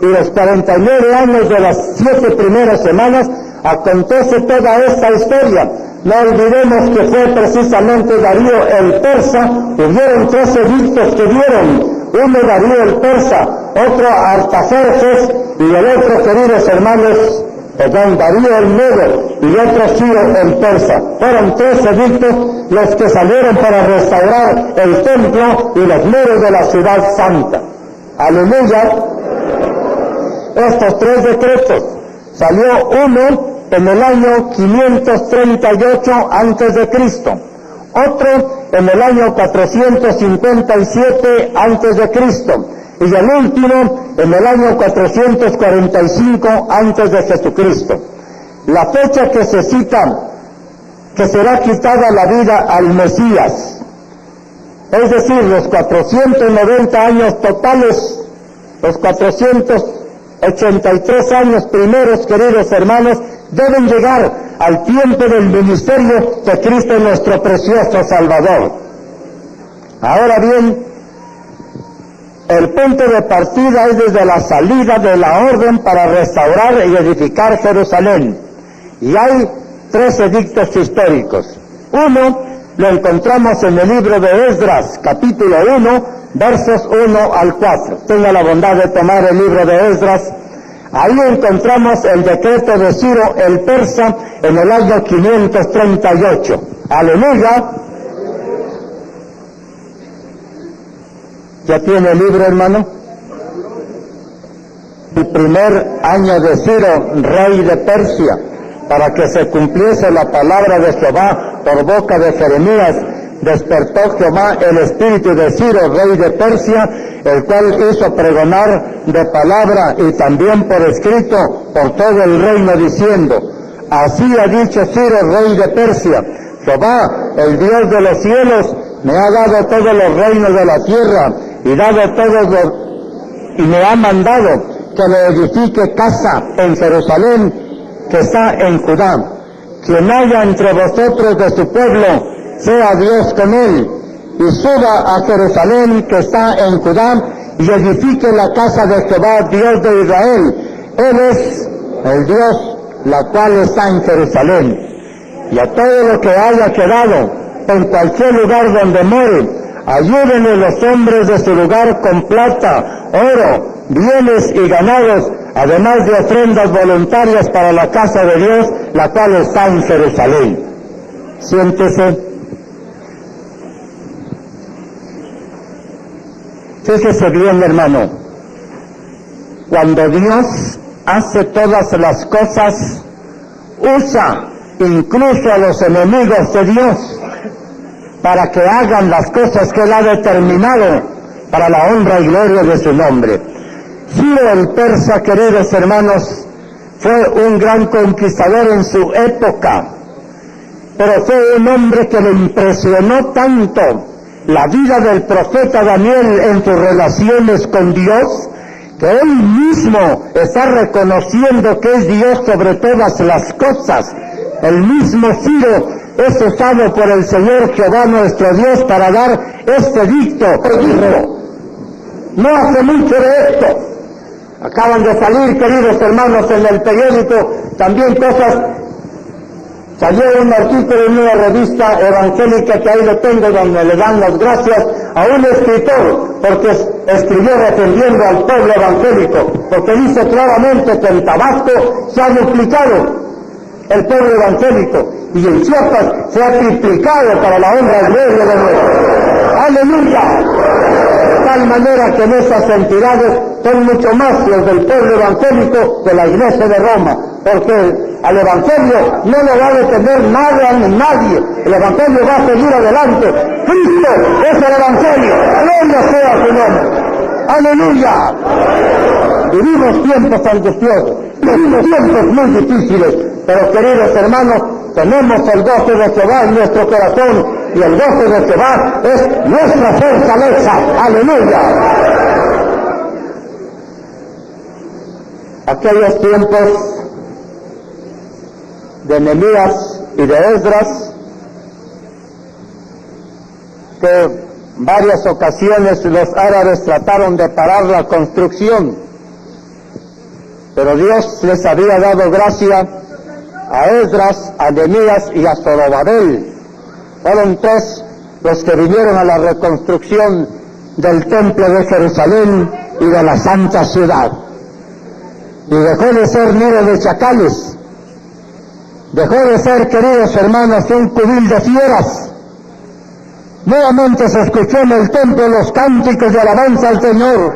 los 49 años de las 7 primeras semanas, acontece toda esta historia. No olvidemos que fue precisamente Darío el persa. Hubieron 3 edictos que dieron: uno Darío el persa, otro Artajerjes y el otro, queridos hermanos, Darío el Medo y otro Ciro el persa. Fueron 3 edictos los que salieron para restaurar el templo y los muros de la ciudad santa. Aleluya. Estos 3 decretos, salió uno en el año 538 antes de Cristo, otro en el año 457 antes de Cristo, y el último en el año 445 antes de Jesucristo. La fecha que se cita, que será quitada la vida al Mesías, es decir, los 490 años totales, los 483 años primeros, queridos hermanos, deben llegar al tiempo del ministerio de Cristo nuestro precioso Salvador. Ahora bien, el punto de partida es desde la salida de la orden para restaurar y edificar Jerusalén. Y hay 3 edictos históricos. Uno lo encontramos en el libro de Esdras, capítulo 1, versos 1 al 4. Tenga la bondad de tomar el libro de Esdras. Ahí encontramos el decreto de Ciro el persa en el año 538. Aleluya. ¿Ya tiene el libro, hermano? El primer año de Ciro, rey de Persia, para que se cumpliese la palabra de Jehová por boca de Jeremías, despertó Jehová el espíritu de Ciro, rey de Persia, el cual hizo pregonar de palabra y también por escrito por todo el reino, diciendo: así ha dicho Ciro, rey de Persia: Jehová, el Dios de los cielos, me ha dado todos los reinos de la tierra y me ha mandado que le edifique casa en Jerusalén, que está en Judá. Quien haya entre vosotros de su pueblo, sea Dios con él, y suba a Jerusalén, que está en Judá, y edifique la casa de Jehová, Dios de Israel. Él es el Dios, la cual está en Jerusalén. Y a todo lo que haya quedado en cualquier lugar donde more, ayúdenle los hombres de su lugar con plata, oro, bienes y ganados, además de ofrendas voluntarias para la casa de Dios, la cual está en Jerusalén. Siéntese. Fíjese bien, hermano, cuando Dios hace todas las cosas, usa incluso a los enemigos de Dios para que hagan las cosas que Él ha determinado para la honra y gloria de su nombre. Ciro el persa, queridos hermanos, fue un gran conquistador en su época, pero fue un hombre que le impresionó tanto la vida del profeta Daniel en sus relaciones con Dios, que él mismo está reconociendo que es Dios sobre todas las cosas. El mismo Ciro es usado por el Señor Jehová nuestro Dios para dar este dicto. No hace mucho de esto. Acaban de salir, queridos hermanos, en el periódico también cosas. Salió un artículo en una revista evangélica, que ahí lo tengo, donde le dan las gracias a un escritor, porque escribió defendiendo al pueblo evangélico, porque dice claramente que en Tabasco se ha duplicado el pueblo evangélico, y en Chiapas se ha triplicado para la honra y gloria de Dios. ¡Aleluya! De tal manera que en esas entidades son mucho más los del pueblo evangélico que la Iglesia de Roma, porque al Evangelio no lo va a detener nada ni nadie. El Evangelio va a seguir adelante. Cristo es el Evangelio. Gloria sea su nombre. ¡Aleluya! Vivimos tiempos angustiosos, vivimos tiempos muy difíciles, pero queridos hermanos, tenemos el gozo de Jehová en nuestro corazón, y el gozo de Jehová es nuestra fortaleza. ¡Aleluya! Aquellos tiempos de Nehemías y de Esdras, que varias ocasiones los árabes trataron de parar la construcción, pero Dios les había dado gracia a Esdras, a Nehemías y a Zorobabel. Fueron tres los que vinieron a la reconstrucción del templo de Jerusalén y de la santa ciudad. Y dejó de ser nido de chacales, dejó de ser, queridos hermanos, un cubil de fieras. Nuevamente se escuchó en el templo los cánticos de alabanza al Señor.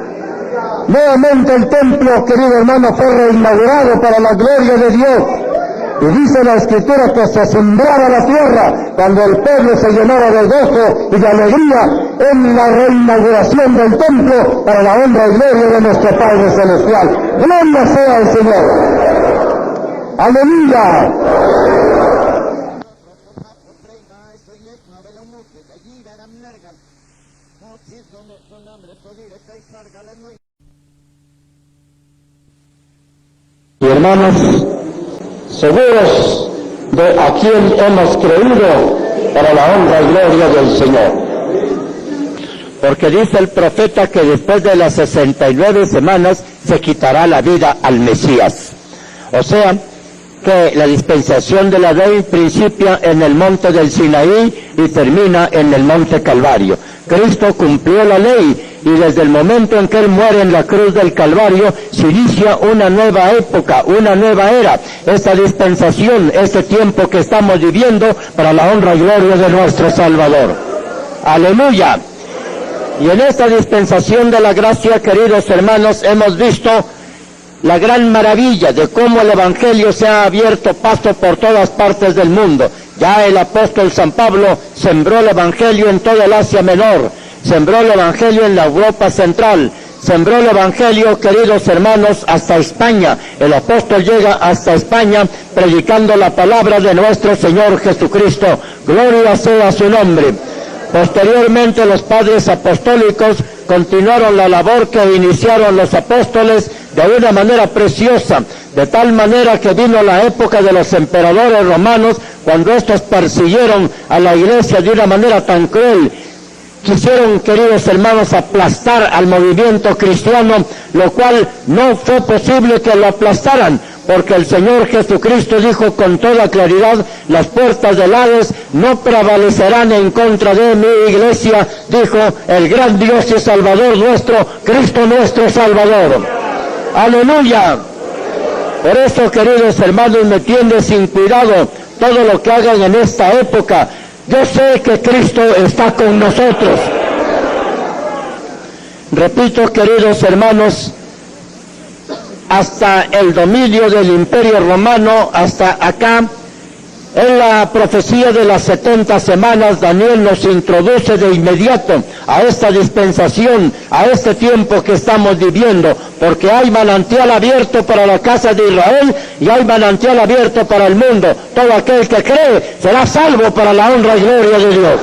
Nuevamente el templo, querido hermano, fue reinaugurado para la gloria de Dios. Y dice la Escritura que se sembraba la tierra cuando el pueblo se llenaba de gozo y de alegría en la reinauguración del templo para la honra y gloria de nuestro Padre Celestial. ¡Gloria sea al Señor! ¡Aleluya! Y hermanos, seguros de a quien hemos creído para la honra y gloria del Señor. Porque dice el profeta que después de las 69 semanas se quitará la vida al Mesías. O sea, que la dispensación de la ley principia en el monte del Sinaí y termina en el monte Calvario. Cristo cumplió la ley y desde el momento en que Él muere en la cruz del Calvario se inicia una nueva época, una nueva era. Esta dispensación, este tiempo que estamos viviendo para la honra y gloria de nuestro Salvador. ¡Aleluya! Y en esta dispensación de la gracia, queridos hermanos, hemos visto la gran maravilla de cómo el Evangelio se ha abierto paso por todas partes del mundo. Ya el apóstol San Pablo sembró el Evangelio en toda el Asia Menor, sembró el Evangelio en la Europa Central, sembró el Evangelio, queridos hermanos, hasta España. El apóstol llega hasta España predicando la palabra de nuestro Señor Jesucristo. Gloria sea su nombre. Posteriormente los padres apostólicos continuaron la labor que iniciaron los apóstoles de una manera preciosa, de tal manera que vino la época de los emperadores romanos, cuando estos persiguieron a la iglesia de una manera tan cruel. Quisieron, queridos hermanos, aplastar al movimiento cristiano, lo cual no fue posible que lo aplastaran, porque el Señor Jesucristo dijo con toda claridad: las puertas del Hades no prevalecerán en contra de mi iglesia, dijo el gran Dios y Salvador nuestro, Cristo nuestro Salvador. ¡Aleluya! Por eso, queridos hermanos, me tiene sin cuidado todo lo que hagan en esta época. Yo sé que Cristo está con nosotros. Repito, queridos hermanos, hasta el dominio del Imperio Romano, hasta acá, en la profecía de las 70 semanas, Daniel nos introduce de inmediato a esta dispensación, a este tiempo que estamos viviendo, porque hay manantial abierto para la casa de Israel y hay manantial abierto para el mundo. Todo aquel que cree será salvo para la honra y gloria de Dios.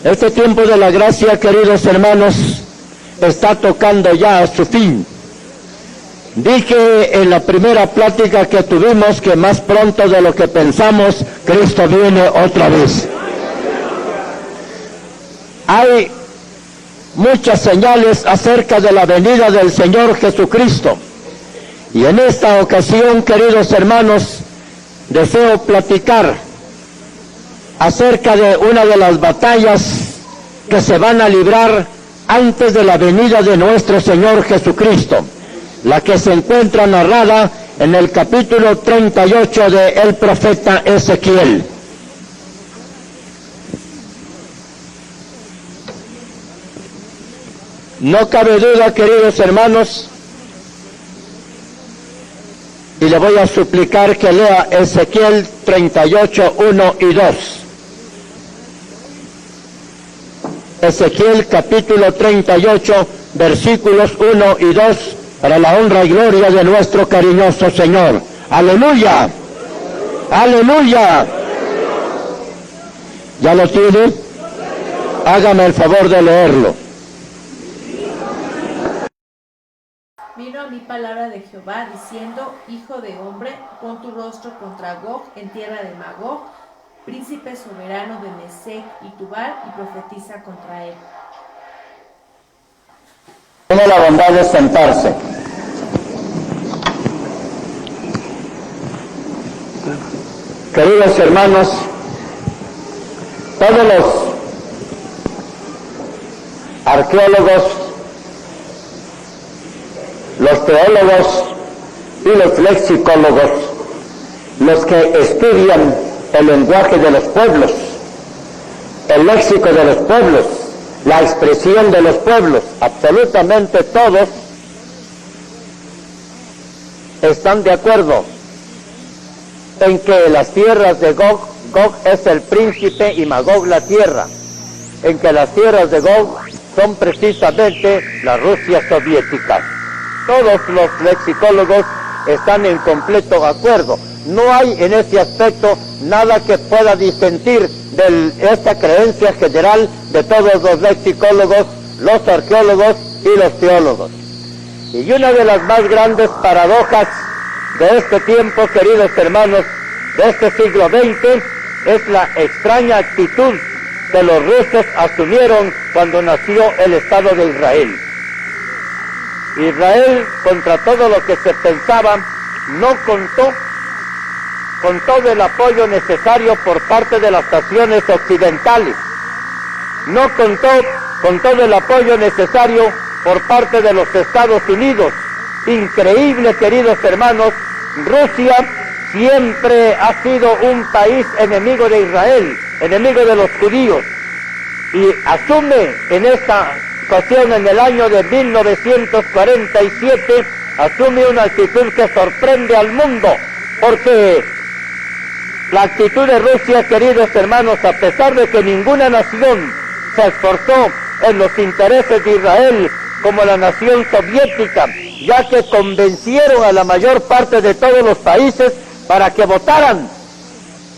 Este tiempo de la gracia, queridos hermanos, está tocando ya a su fin. Dije en la primera plática que tuvimos que más pronto de lo que pensamos, Cristo viene otra vez. Hay muchas señales acerca de la venida del Señor Jesucristo. Y en esta ocasión, queridos hermanos, deseo platicar acerca de una de las batallas que se van a librar antes de la venida de nuestro Señor Jesucristo, la que se encuentra narrada en el capítulo 38 del profeta Ezequiel. No cabe duda, queridos hermanos, y le voy a suplicar que lea Ezequiel 38, 1 y 2. Ezequiel capítulo 38, versículos 1 y 2, para la honra y gloria de nuestro cariñoso Señor. ¡Aleluya! ¡Aleluya! ¿Ya lo tiene? Hágame el favor de leerlo. Vino a mí palabra de Jehová, diciendo: Hijo de hombre, pon tu rostro contra Gog en tierra de Magog, príncipe soberano de Mesec y Tubal, y profetiza contra él. Tiene la bondad de sentarse. Queridos hermanos, todos los arqueólogos, los teólogos y los lexicólogos, los que estudian el lenguaje de los pueblos, el léxico de los pueblos, la expresión de los pueblos, absolutamente todos están de acuerdo en que las tierras de Gog es el príncipe y Magog la tierra, en que las tierras de Gog son precisamente la Rusia soviética. Todos los lexicólogos están en completo acuerdo. No hay en ese aspecto nada que pueda disentir de esta creencia general de todos los lexicólogos, los arqueólogos y los teólogos. Y una de las más grandes paradojas de este tiempo, queridos hermanos, de este siglo XX, es la extraña actitud que los rusos asumieron cuando nació el Estado de Israel. Israel, contra todo lo que se pensaba, no contó con todo el apoyo necesario por parte de las naciones occidentales, no contó con todo el apoyo necesario por parte de los Estados Unidos. Increíble, queridos hermanos, Rusia siempre ha sido un país enemigo de Israel, enemigo de los judíos, y asume en esta ocasión, en el año de 1947, asume una actitud que sorprende al mundo, porque la actitud de Rusia, queridos hermanos, a pesar de que ninguna nación se esforzó en los intereses de Israel como la nación soviética, ya que convencieron a la mayor parte de todos los países para que votaran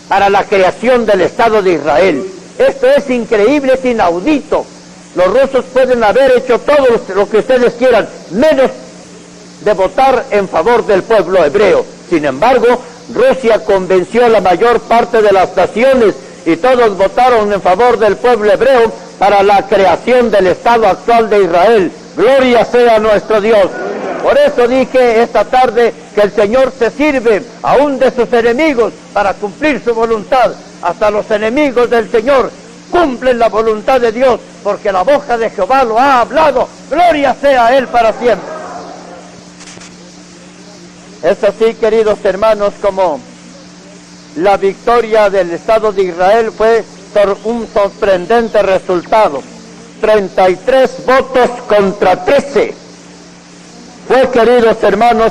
para la creación del Estado de Israel. Esto es increíble, es inaudito. Los rusos pueden haber hecho todo lo que ustedes quieran, menos de votar en favor del pueblo hebreo. Sin embargo, Rusia convenció a la mayor parte de las naciones y todos votaron en favor del pueblo hebreo para la creación del Estado actual de Israel. Gloria sea nuestro Dios. Por eso dije esta tarde que el Señor se sirve aún de sus enemigos para cumplir su voluntad. Hasta los enemigos del Señor cumplen la voluntad de Dios, porque la boca de Jehová lo ha hablado. Gloria sea a Él para siempre. Es así, queridos hermanos, como la victoria del Estado de Israel fue un sorprendente resultado. 33 votos contra 13. Fue, queridos hermanos,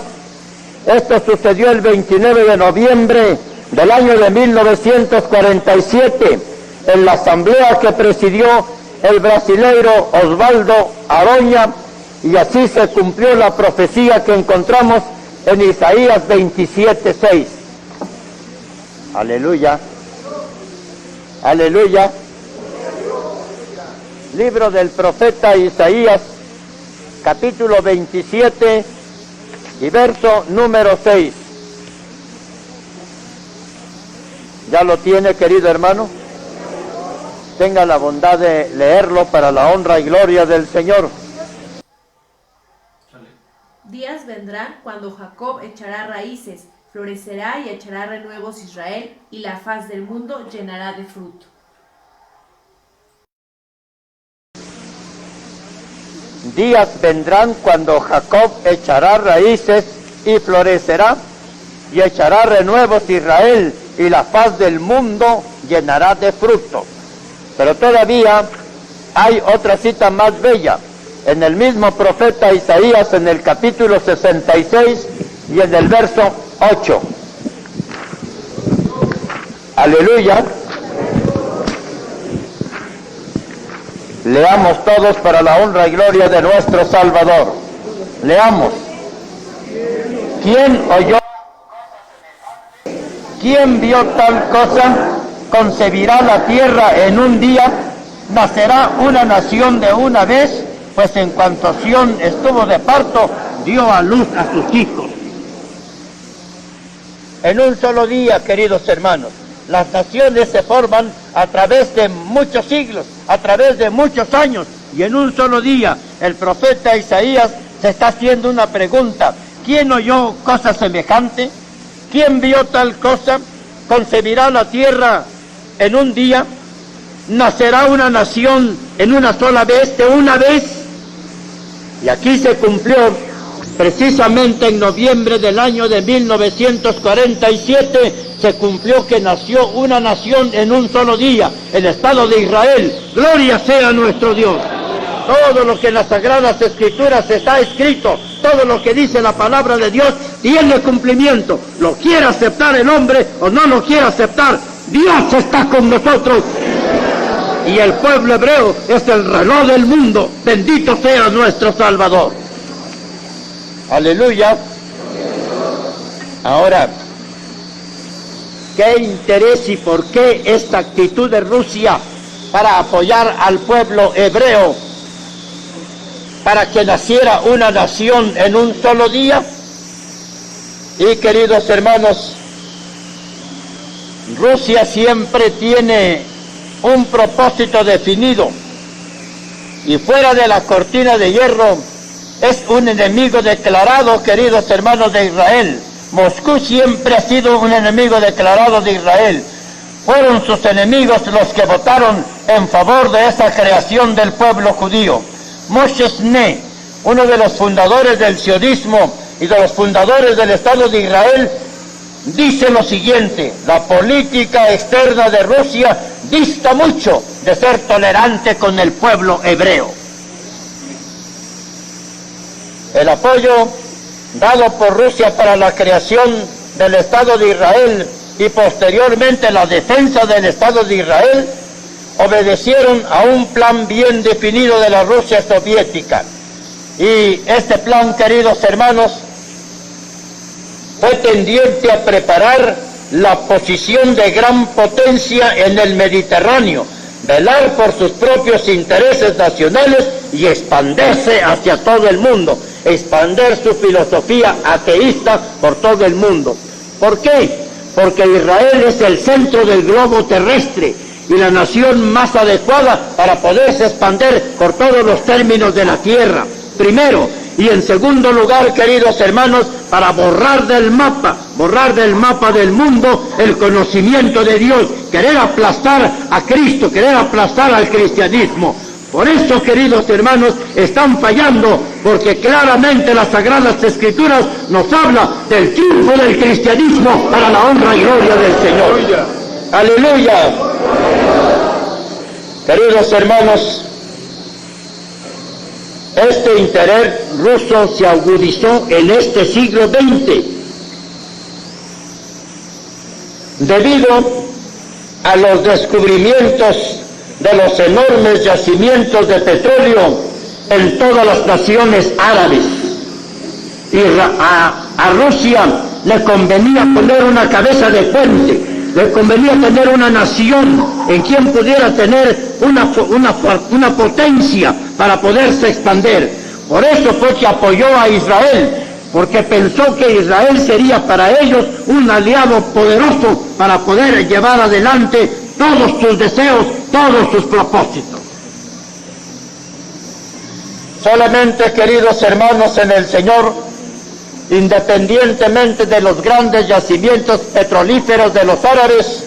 esto sucedió el 29 de noviembre del año de 1947, en la asamblea que presidió el brasileiro Osvaldo Aroña, y así se cumplió la profecía que encontramos en Isaías 27:6. Aleluya. Aleluya. Libro del profeta Isaías, capítulo 27 y verso número 6. ¿Ya lo tiene, querido hermano? Tenga la bondad de leerlo para la honra y gloria del Señor. Días vendrán cuando Jacob echará raíces, florecerá y echará renuevos Israel, y la faz del mundo llenará de fruto. Días vendrán cuando Jacob echará raíces y florecerá, y echará renuevos Israel, y la faz del mundo llenará de fruto. Pero todavía hay otra cita más bella, en el mismo profeta Isaías, en el capítulo 66 y en el verso 8. Aleluya. Leamos todos para la honra y gloria de nuestro Salvador. Leamos. ¿Quién oyó? ¿Quién vio tal cosa? Concebirá la tierra en un día, nacerá una nación de una vez, pues en cuanto Sión estuvo de parto, dio a luz a sus hijos. En un solo día, queridos hermanos, las naciones se forman a través de muchos siglos, a través de muchos años, y en un solo día el profeta Isaías se está haciendo una pregunta: ¿quién oyó cosa semejante? ¿Quién vio tal cosa? Concebirá la tierra en un día, nacerá una nación en una sola vez, de una vez. Y aquí se cumplió precisamente en noviembre del año de 1947, se cumplió que nació una nación en un solo día, el Estado de Israel. Gloria sea nuestro Dios. Todo lo que en las Sagradas Escrituras está escrito, todo lo que dice la palabra de Dios, tiene cumplimiento. Lo quiere aceptar el hombre o no lo quiere aceptar, Dios está con nosotros. Y el pueblo hebreo es el reloj del mundo. Bendito sea nuestro Salvador. Aleluya. Ahora, ¿qué interés y por qué esta actitud de Rusia para apoyar al pueblo hebreo para que naciera una nación en un solo día? Y queridos hermanos, Rusia siempre tiene un propósito definido, y fuera de la cortina de hierro es un enemigo declarado, queridos hermanos de Israel. Moscú siempre ha sido un enemigo declarado de Israel. Fueron sus enemigos los que votaron en favor de esa creación del pueblo judío. Moshe Shne, uno de los fundadores del sionismo y de los fundadores del Estado de Israel, dice lo siguiente: la política externa de Rusia dista mucho de ser tolerante con el pueblo hebreo. El apoyo dado por Rusia para la creación del Estado de Israel y posteriormente la defensa del Estado de Israel obedecieron a un plan bien definido de la Rusia soviética. Y este plan, queridos hermanos, fue tendiente a preparar la posición de gran potencia en el Mediterráneo, velar por sus propios intereses nacionales y expandirse hacia todo el mundo, expandir su filosofía ateísta por todo el mundo. ¿Por qué? Porque Israel es el centro del globo terrestre y la nación más adecuada para poderse expandir por todos los términos de la tierra, primero. Y en segundo lugar, queridos hermanos, para borrar del mapa del mundo el conocimiento de Dios, querer aplastar a Cristo, querer aplastar al cristianismo. Por eso, queridos hermanos, están fallando, porque claramente las Sagradas Escrituras nos habla del triunfo del cristianismo para la honra y gloria del Señor. ¡Aleluya! Queridos hermanos, este interés ruso se agudizó en este siglo XX debido a los descubrimientos de los enormes yacimientos de petróleo en todas las naciones árabes. Y a Rusia le convenía poner una cabeza de puente, le convenía tener una nación en quien pudiera tener una potencia para poderse expandir. Por eso fue que apoyó a Israel, porque pensó que Israel sería para ellos un aliado poderoso para poder llevar adelante todos sus deseos, todos sus propósitos. Solamente, queridos hermanos en el Señor, independientemente de los grandes yacimientos petrolíferos de los árabes,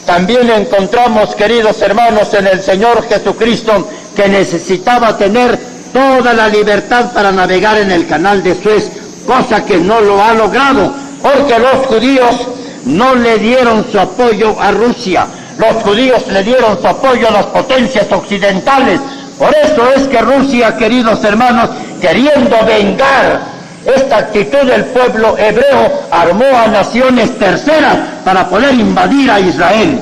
también encontramos, queridos hermanos en el Señor Jesucristo, que necesitaba tener toda la libertad para navegar en el canal de Suez, cosa que no lo ha logrado, porque los judíos no le dieron su apoyo a Rusia, los judíos le dieron su apoyo a las potencias occidentales. Por eso es que Rusia, queridos hermanos, queriendo vengar esta actitud del pueblo hebreo, armó a naciones terceras para poder invadir a Israel.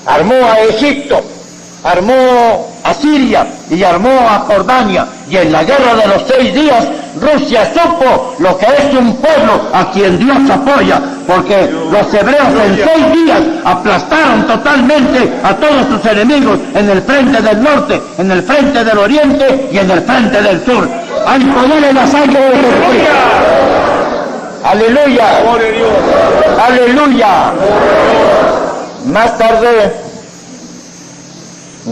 Armó a Egipto, armó a Siria y armó a Jordania. Y en la guerra de los 6 días, Rusia supo lo que es un pueblo a quien Dios apoya, porque los hebreos en 6 días aplastaron totalmente a todos sus enemigos en el frente del norte, en el frente del oriente y en el frente del sur. Hay poder en la sangre de Jesucristo. Aleluya. Aleluya. Más tarde,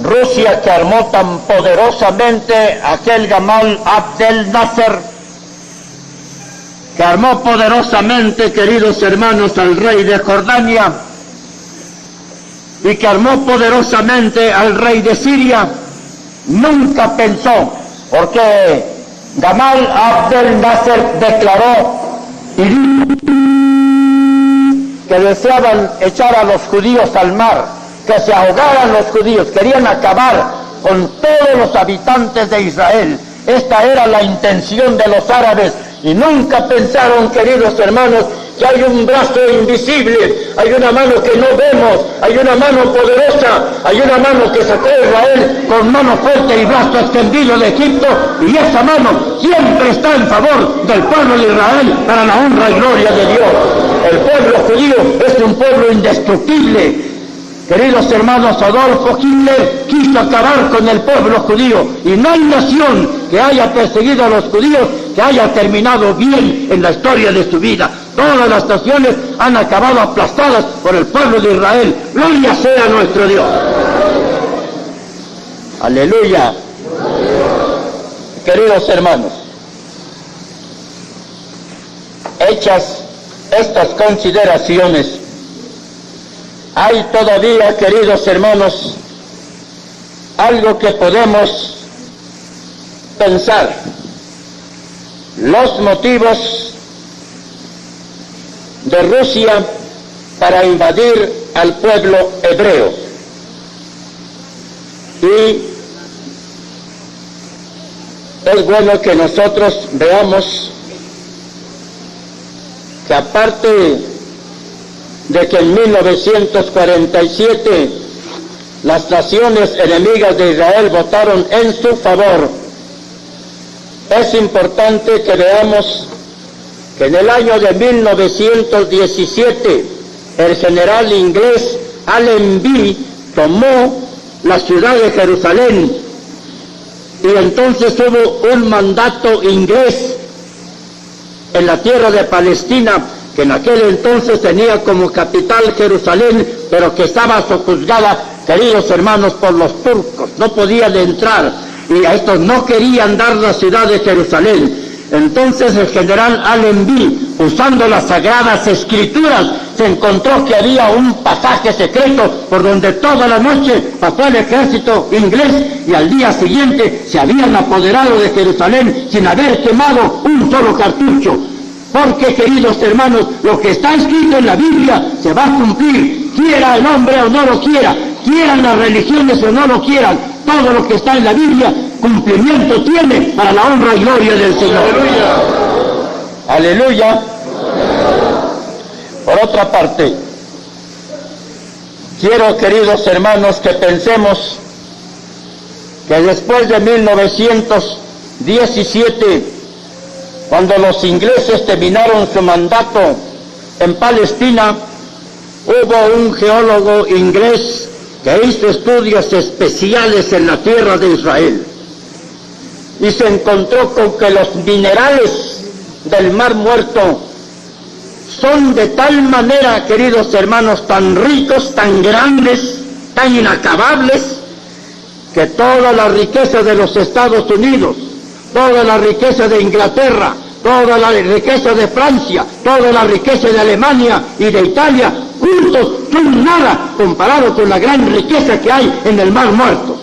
Rusia, que armó tan poderosamente aquel Gamal Abdel Nasser, que armó poderosamente, queridos hermanos, al rey de Jordania, y que armó poderosamente al rey de Siria, nunca pensó, porque Gamal Abdel Nasser declaró y dijo que deseaban echar a los judíos al mar, que se ahogaran los judíos, querían acabar con todos los habitantes de Israel. Esta era la intención de los árabes y nunca pensaron, queridos hermanos, que hay un brazo invisible, hay una mano que no vemos, hay una mano poderosa, hay una mano que sacó a Israel con mano fuerte y brazo extendido de Egipto, y esa mano siempre está en favor del pueblo de Israel para la honra y gloria de Dios. El pueblo judío es un pueblo indestructible. Queridos hermanos, Adolfo Hitler quiso acabar con el pueblo judío, y no hay nación que haya perseguido a los judíos que haya terminado bien en la historia de su vida. Todas las naciones han acabado aplastadas por el pueblo de Israel. Gloria sea nuestro Dios. Aleluya. Queridos hermanos, hechas estas consideraciones, hay todavía, queridos hermanos, algo que podemos pensar. Los motivos de Rusia para invadir al pueblo hebreo. Y es bueno que nosotros veamos que aparte de que en 1947 las naciones enemigas de Israel votaron en su favor, es importante que veamos que en el año de 1917 el general inglés Allenby tomó la ciudad de Jerusalén y entonces hubo un mandato inglés en la tierra de Palestina, que en aquel entonces tenía como capital Jerusalén, pero que estaba sojuzgada, queridos hermanos, por los turcos. No podían entrar y a estos no querían dar la ciudad de Jerusalén. Entonces el general Allenby, usando las sagradas escrituras, se encontró que había un pasaje secreto por donde toda la noche pasó el ejército inglés y al día siguiente se habían apoderado de Jerusalén sin haber quemado un solo cartucho. Porque, queridos hermanos, lo que está escrito en la Biblia se va a cumplir, quiera el hombre o no lo quiera, quieran las religiones o no lo quieran. Todo lo que está en la Biblia, cumplimiento tiene para la honra y gloria del Señor. ¡Aleluya! ¡Aleluya! Por otra parte, quiero, queridos hermanos, que pensemos que después de 1917, cuando los ingleses terminaron su mandato en Palestina, hubo un geólogo inglés que hizo estudios especiales en la tierra de Israel y se encontró con que los minerales del Mar Muerto son de tal manera, queridos hermanos, tan ricos, tan grandes, tan inacabables, que toda la riqueza de los Estados Unidos, toda la riqueza de Inglaterra, toda la riqueza de Francia, toda la riqueza de Alemania y de Italia, juntos son nada comparado con la gran riqueza que hay en el Mar Muerto.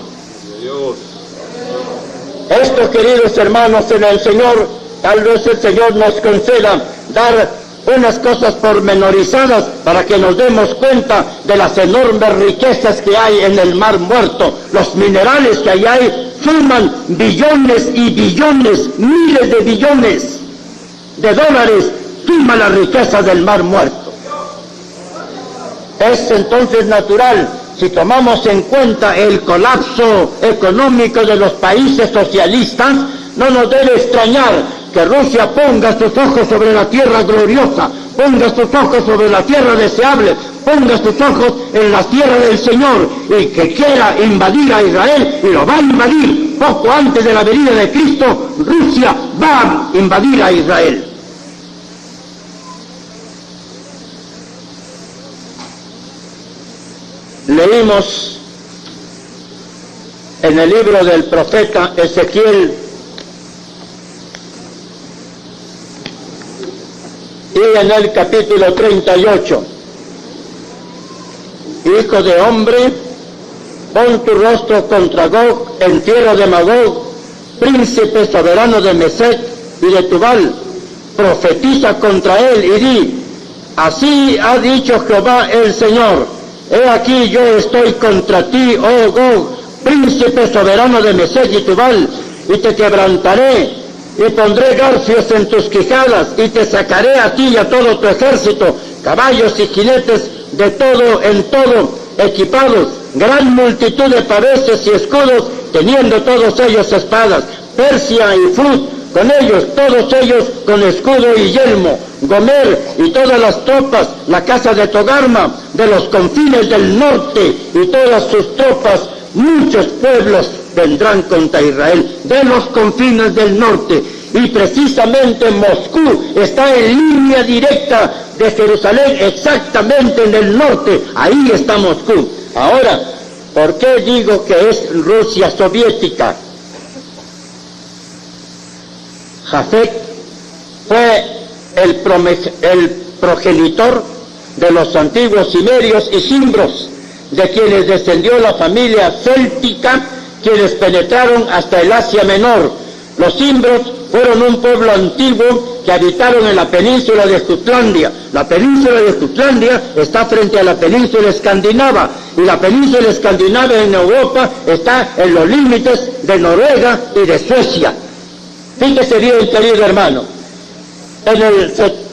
Esto, queridos hermanos, en el Señor, tal vez el Señor nos conceda dar unas cosas pormenorizadas para que nos demos cuenta de las enormes riquezas que hay en el Mar Muerto. Los minerales que ahí hay suman billones y billones, miles de billones de dólares, suma la riqueza del Mar Muerto. Es entonces natural, si tomamos en cuenta el colapso económico de los países socialistas, no nos debe extrañar que Rusia ponga sus ojos sobre la tierra gloriosa, ponga sus ojos sobre la tierra deseable, ponga sus ojos en la tierra del Señor y que quiera invadir a Israel, y lo va a invadir poco antes de la venida de Cristo. Rusia va a invadir a Israel. Leímos en el libro del profeta Ezequiel y en el capítulo 38, Hijo de hombre, pon tu rostro contra Gog en tierra de Magog, príncipe soberano de Mesec y de Tubal, profetiza contra él y di, así ha dicho Jehová el Señor, he aquí yo estoy contra ti, oh Gog, príncipe soberano de Mesec y Tubal, y te quebrantaré, y pondré garfios en tus quijadas, y te sacaré a ti y a todo tu ejército, caballos y jinetes de todo en todo, equipados, gran multitud de paveses y escudos, teniendo todos ellos espadas, Persia y Fut, con ellos, todos ellos con escudo y yelmo, Gomer y todas las tropas, la casa de Togarma, de los confines del norte, y todas sus tropas, muchos pueblos vendrán contra Israel, de los confines del norte, y precisamente Moscú está en línea directa de Jerusalén, exactamente en el norte, ahí está Moscú. Ahora, ¿por qué digo que es Rusia soviética? Jafet fue el progenitor de los antiguos cimerios y cimbros, de quienes descendió la familia céltica, quienes penetraron hasta el Asia Menor. Los cimbros fueron un pueblo antiguo que habitaron en la península de Jutlandia. La península de Jutlandia está frente a la península escandinava, y la península escandinava en Europa está en los límites de Noruega y de Suecia. Fíjese bien, querido hermano,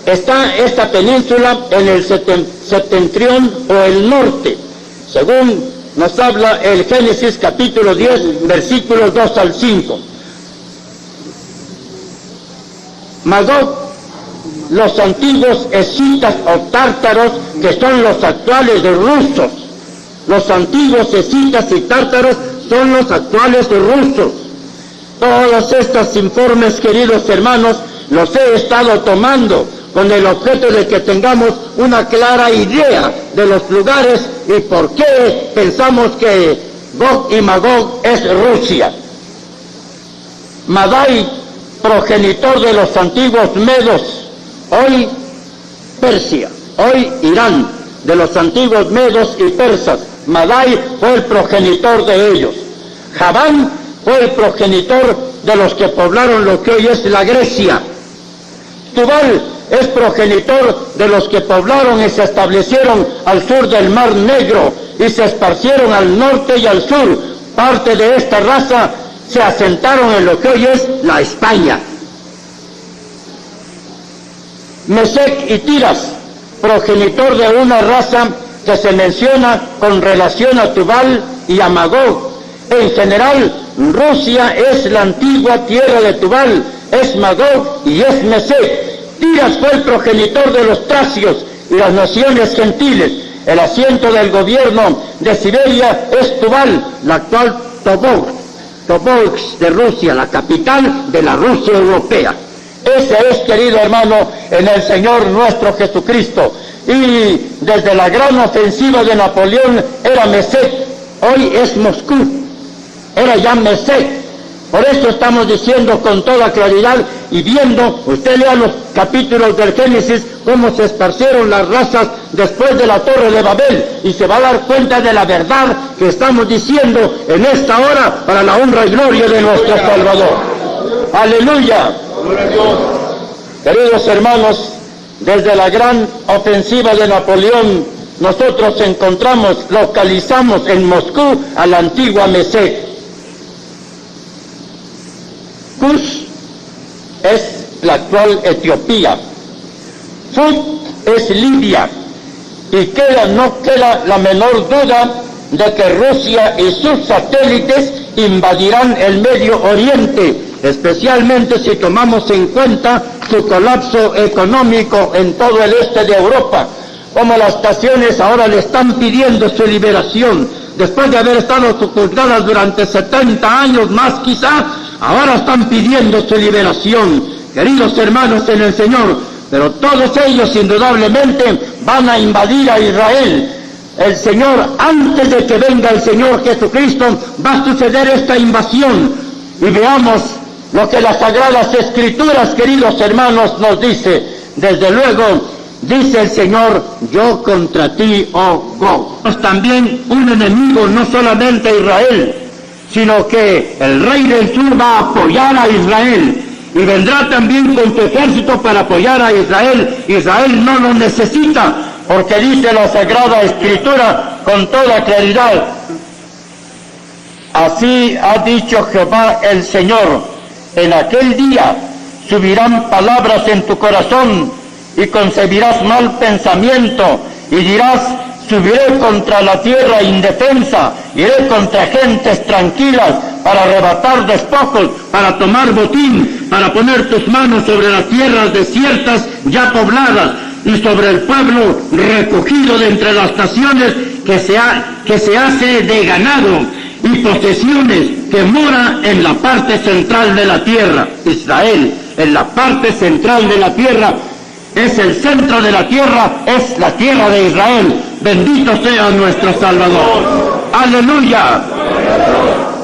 está esta península en el septentrión o el norte, según nos habla el Génesis capítulo 10, versículos 2 al 5. Magog, los antiguos escitas o tártaros, que son los actuales rusos. Los antiguos escitas y tártaros son los actuales rusos. Todos estos informes, queridos hermanos, los he estado tomando con el objeto de que tengamos una clara idea de los lugares y por qué pensamos que Gog y Magog es Rusia. Madai, progenitor de los antiguos medos, hoy Persia, hoy Irán, de los antiguos medos y persas. Madai fue el progenitor de ellos. Javán fue el progenitor de los que poblaron lo que hoy es la Grecia. Tubal es progenitor de los que poblaron y se establecieron al sur del Mar Negro y se esparcieron al norte y al sur. Parte de esta raza se asentaron en lo que hoy es la España. Mesec y Tiras, progenitor de una raza que se menciona con relación a Tubal y a Magog. En general, Rusia es la antigua tierra de Tubal, es Magog y es Mesec. Tiras fue el progenitor de los tracios y las naciones gentiles. El asiento del gobierno de Siberia es Tubal, la actual Tobolsk de Rusia, la capital de la Rusia europea. Ese es, querido hermano, en el Señor nuestro Jesucristo. Y desde la gran ofensiva de Napoleón era Mesec, hoy es Moscú, era ya Mesec. Por eso estamos diciendo con toda claridad y viendo, usted lea los capítulos del Génesis, cómo se esparcieron las razas después de la Torre de Babel, y se va a dar cuenta de la verdad que estamos diciendo en esta hora para la honra y gloria de nuestro Salvador. ¡Aleluya! Queridos hermanos, desde la gran ofensiva de Napoleón, nosotros localizamos en Moscú a la antigua Mesec. Kush es la actual Etiopía. Fut es Libia. Y no queda la menor duda de que Rusia y sus satélites invadirán el Medio Oriente, especialmente si tomamos en cuenta su colapso económico en todo el este de Europa. Como las naciones ahora le están pidiendo su liberación, después de haber estado sepultadas durante 70 años más quizá, ahora están pidiendo su liberación, queridos hermanos en el Señor, pero todos ellos indudablemente van a invadir a Israel. El Señor, antes de que venga el Señor Jesucristo, va a suceder esta invasión. Y veamos lo que las Sagradas Escrituras, queridos hermanos, nos dice. Desde luego, dice el Señor, yo contra ti, oh Gog. Es también un enemigo, no solamente a Israel, sino que el rey del sur va a apoyar a Israel, y vendrá también con su ejército para apoyar a Israel. Israel no lo necesita, porque dice la Sagrada Escritura con toda claridad, así ha dicho Jehová el Señor, en aquel día subirán palabras en tu corazón, y concebirás mal pensamiento, y dirás, subiré contra la tierra indefensa, iré contra gentes tranquilas, para arrebatar despojos, para tomar botín, para poner tus manos sobre las tierras desiertas ya pobladas, y sobre el pueblo recogido de entre las naciones que se hace de ganado, y posesiones que mora en la parte central de la tierra. Israel, en la parte central de la tierra, es el centro de la tierra, es la tierra de Israel. Bendito sea nuestro Salvador. ¡Aleluya!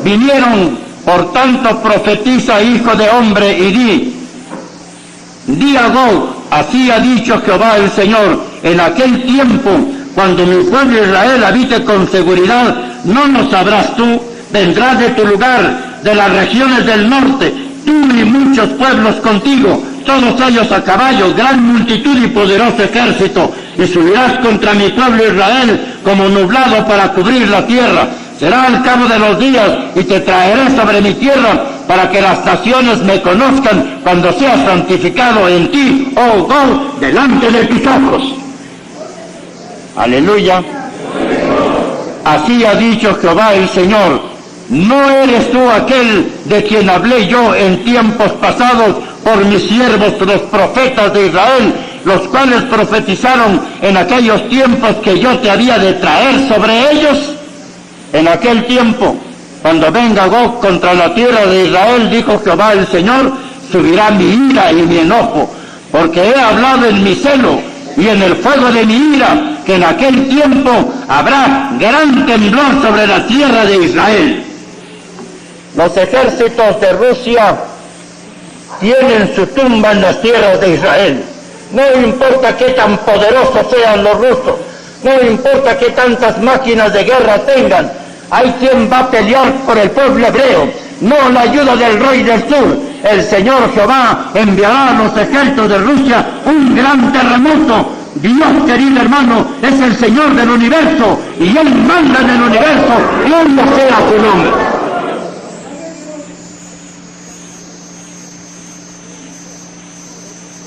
Vinieron, por tanto profetiza, hijo de hombre, y di a Gog, Así ha dicho Jehová el Señor, en aquel tiempo, cuando mi pueblo Israel habite con seguridad, no lo sabrás tú, vendrás de tu lugar, de las regiones del norte, tú y muchos pueblos contigo, todos ellos a caballo, gran multitud y poderoso ejército, y subirás contra mi pueblo Israel como nublado para cubrir la tierra. Será al cabo de los días y te traeré sobre mi tierra para que las naciones me conozcan cuando sea santificado en ti, oh Gog, delante de tus ojos. Aleluya. Así ha dicho Jehová el Señor, ¿no eres tú aquel de quien hablé yo en tiempos pasados por mis siervos los profetas de Israel, los cuales profetizaron en aquellos tiempos que yo te había de traer sobre ellos? En aquel tiempo, cuando venga Gog contra la tierra de Israel, dijo Jehová el Señor, subirá mi ira y mi enojo, porque he hablado en mi celo y en el fuego de mi ira, que en aquel tiempo habrá gran temblor sobre la tierra de Israel. Los ejércitos de Rusia tienen su tumba en las tierras de Israel. No importa qué tan poderosos sean los rusos, no importa qué tantas máquinas de guerra tengan, hay quien va a pelear por el pueblo hebreo, no la ayuda del rey del sur. El Señor Jehová enviará a los ejércitos de Rusia un gran terremoto. Dios, querido hermano, es el Señor del universo y Él manda en el universo, gloria sea su nombre.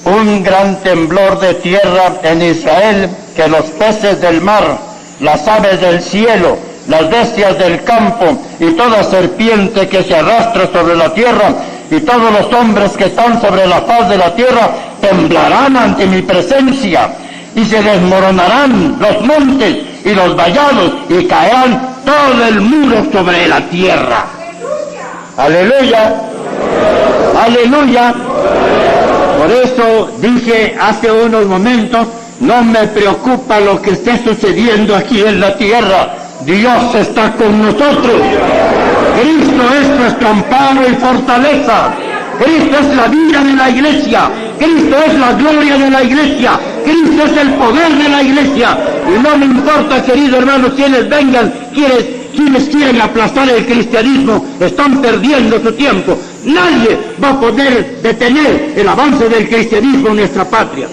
Un gran temblor de tierra en Israel, que los peces del mar, las aves del cielo, las bestias del campo y toda serpiente que se arrastra sobre la tierra y todos los hombres que están sobre la faz de la tierra temblarán ante mi presencia y se desmoronarán los montes y los vallados y caerán todo el muro sobre la tierra. Aleluya, aleluya. Por eso dije hace unos momentos, no me preocupa lo que esté sucediendo aquí en la tierra. Dios está con nosotros. Cristo es nuestro amparo y fortaleza. Cristo es la vida de la iglesia. Cristo es la gloria de la iglesia. Cristo es el poder de la iglesia. Y no me importa, querido hermano, quienes vengan, quienes quieren aplastar el cristianismo, están perdiendo su tiempo. Nadie va a poder detener el avance del cristianismo en nuestra patria.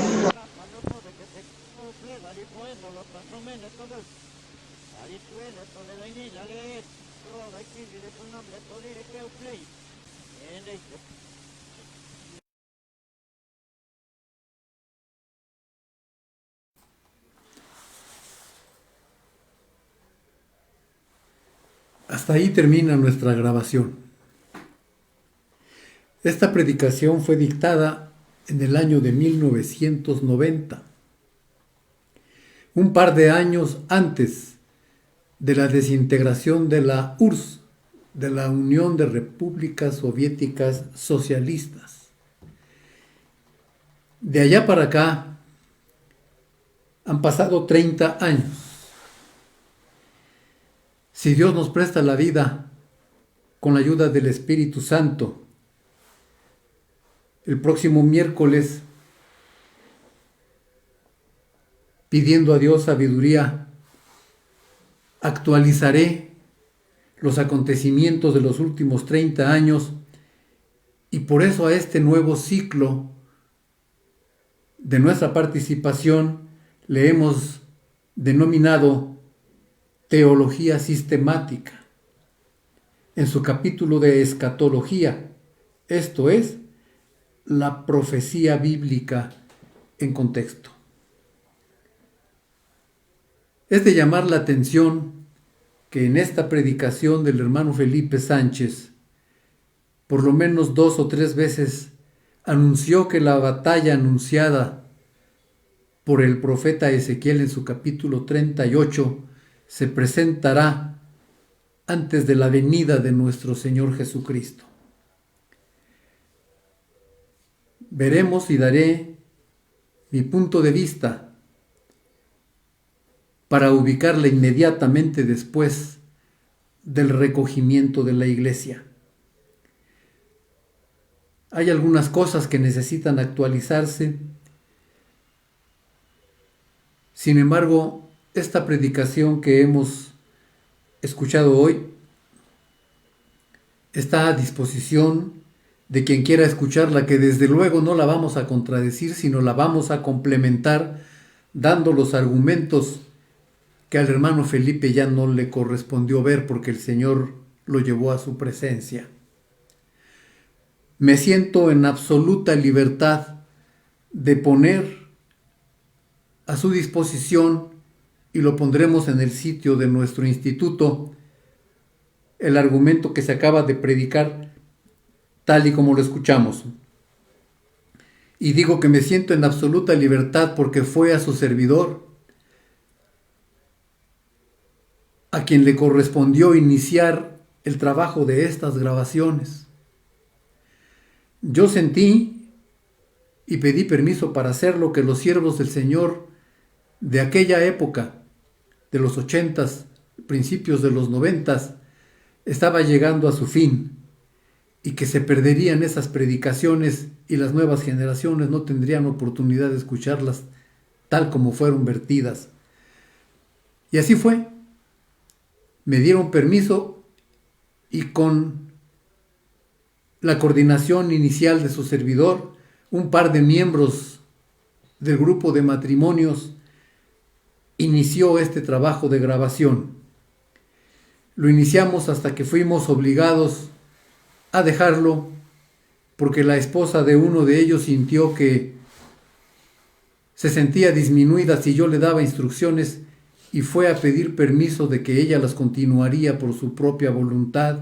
Hasta ahí termina nuestra grabación. Esta predicación fue dictada en el año de 1990, un par de años antes de la desintegración de la URSS, de la Unión de Repúblicas Soviéticas Socialistas. De allá para acá han pasado 30 años. Si Dios nos presta la vida con la ayuda del Espíritu Santo, el próximo miércoles, pidiendo a Dios sabiduría, actualizaré los acontecimientos de los últimos 30 años y por eso a este nuevo ciclo de nuestra participación le hemos denominado Teología Sistemática, en su capítulo de Escatología, esto es, la profecía bíblica en contexto. Es de llamar la atención que en esta predicación del hermano Felipe Sánchez, por lo menos 2 o 3 veces anunció que la batalla anunciada por el profeta Ezequiel en su capítulo 38 se presentará antes de la venida de nuestro Señor Jesucristo. Veremos y daré mi punto de vista para ubicarla inmediatamente después del recogimiento de la iglesia. Hay algunas cosas que necesitan actualizarse Sin embargo, esta predicación que hemos escuchado hoy está a disposición de quien quiera escucharla, que desde luego no la vamos a contradecir, sino la vamos a complementar dando los argumentos que al hermano Felipe ya no le correspondió ver porque el Señor lo llevó a su presencia. Me siento en absoluta libertad de poner a su disposición, y lo pondremos en el sitio de nuestro instituto, el argumento que se acaba de predicar tal y como lo escuchamos. Y digo que me siento en absoluta libertad porque fue a su servidor a quien le correspondió iniciar el trabajo de estas grabaciones. Yo sentí y pedí permiso para hacer lo que los siervos del Señor de aquella época, de los 80s, principios de los 90s, estaba llegando a su fin, y que se perderían esas predicaciones y las nuevas generaciones no tendrían oportunidad de escucharlas tal como fueron vertidas. Y así fue. Me dieron permiso y con la coordinación inicial de su servidor, un par de miembros del grupo de matrimonios inició este trabajo de grabación. Lo iniciamos hasta que fuimos obligados a dejarlo porque la esposa de uno de ellos sintió que se sentía disminuida si yo le daba instrucciones y fue a pedir permiso de que ella las continuaría por su propia voluntad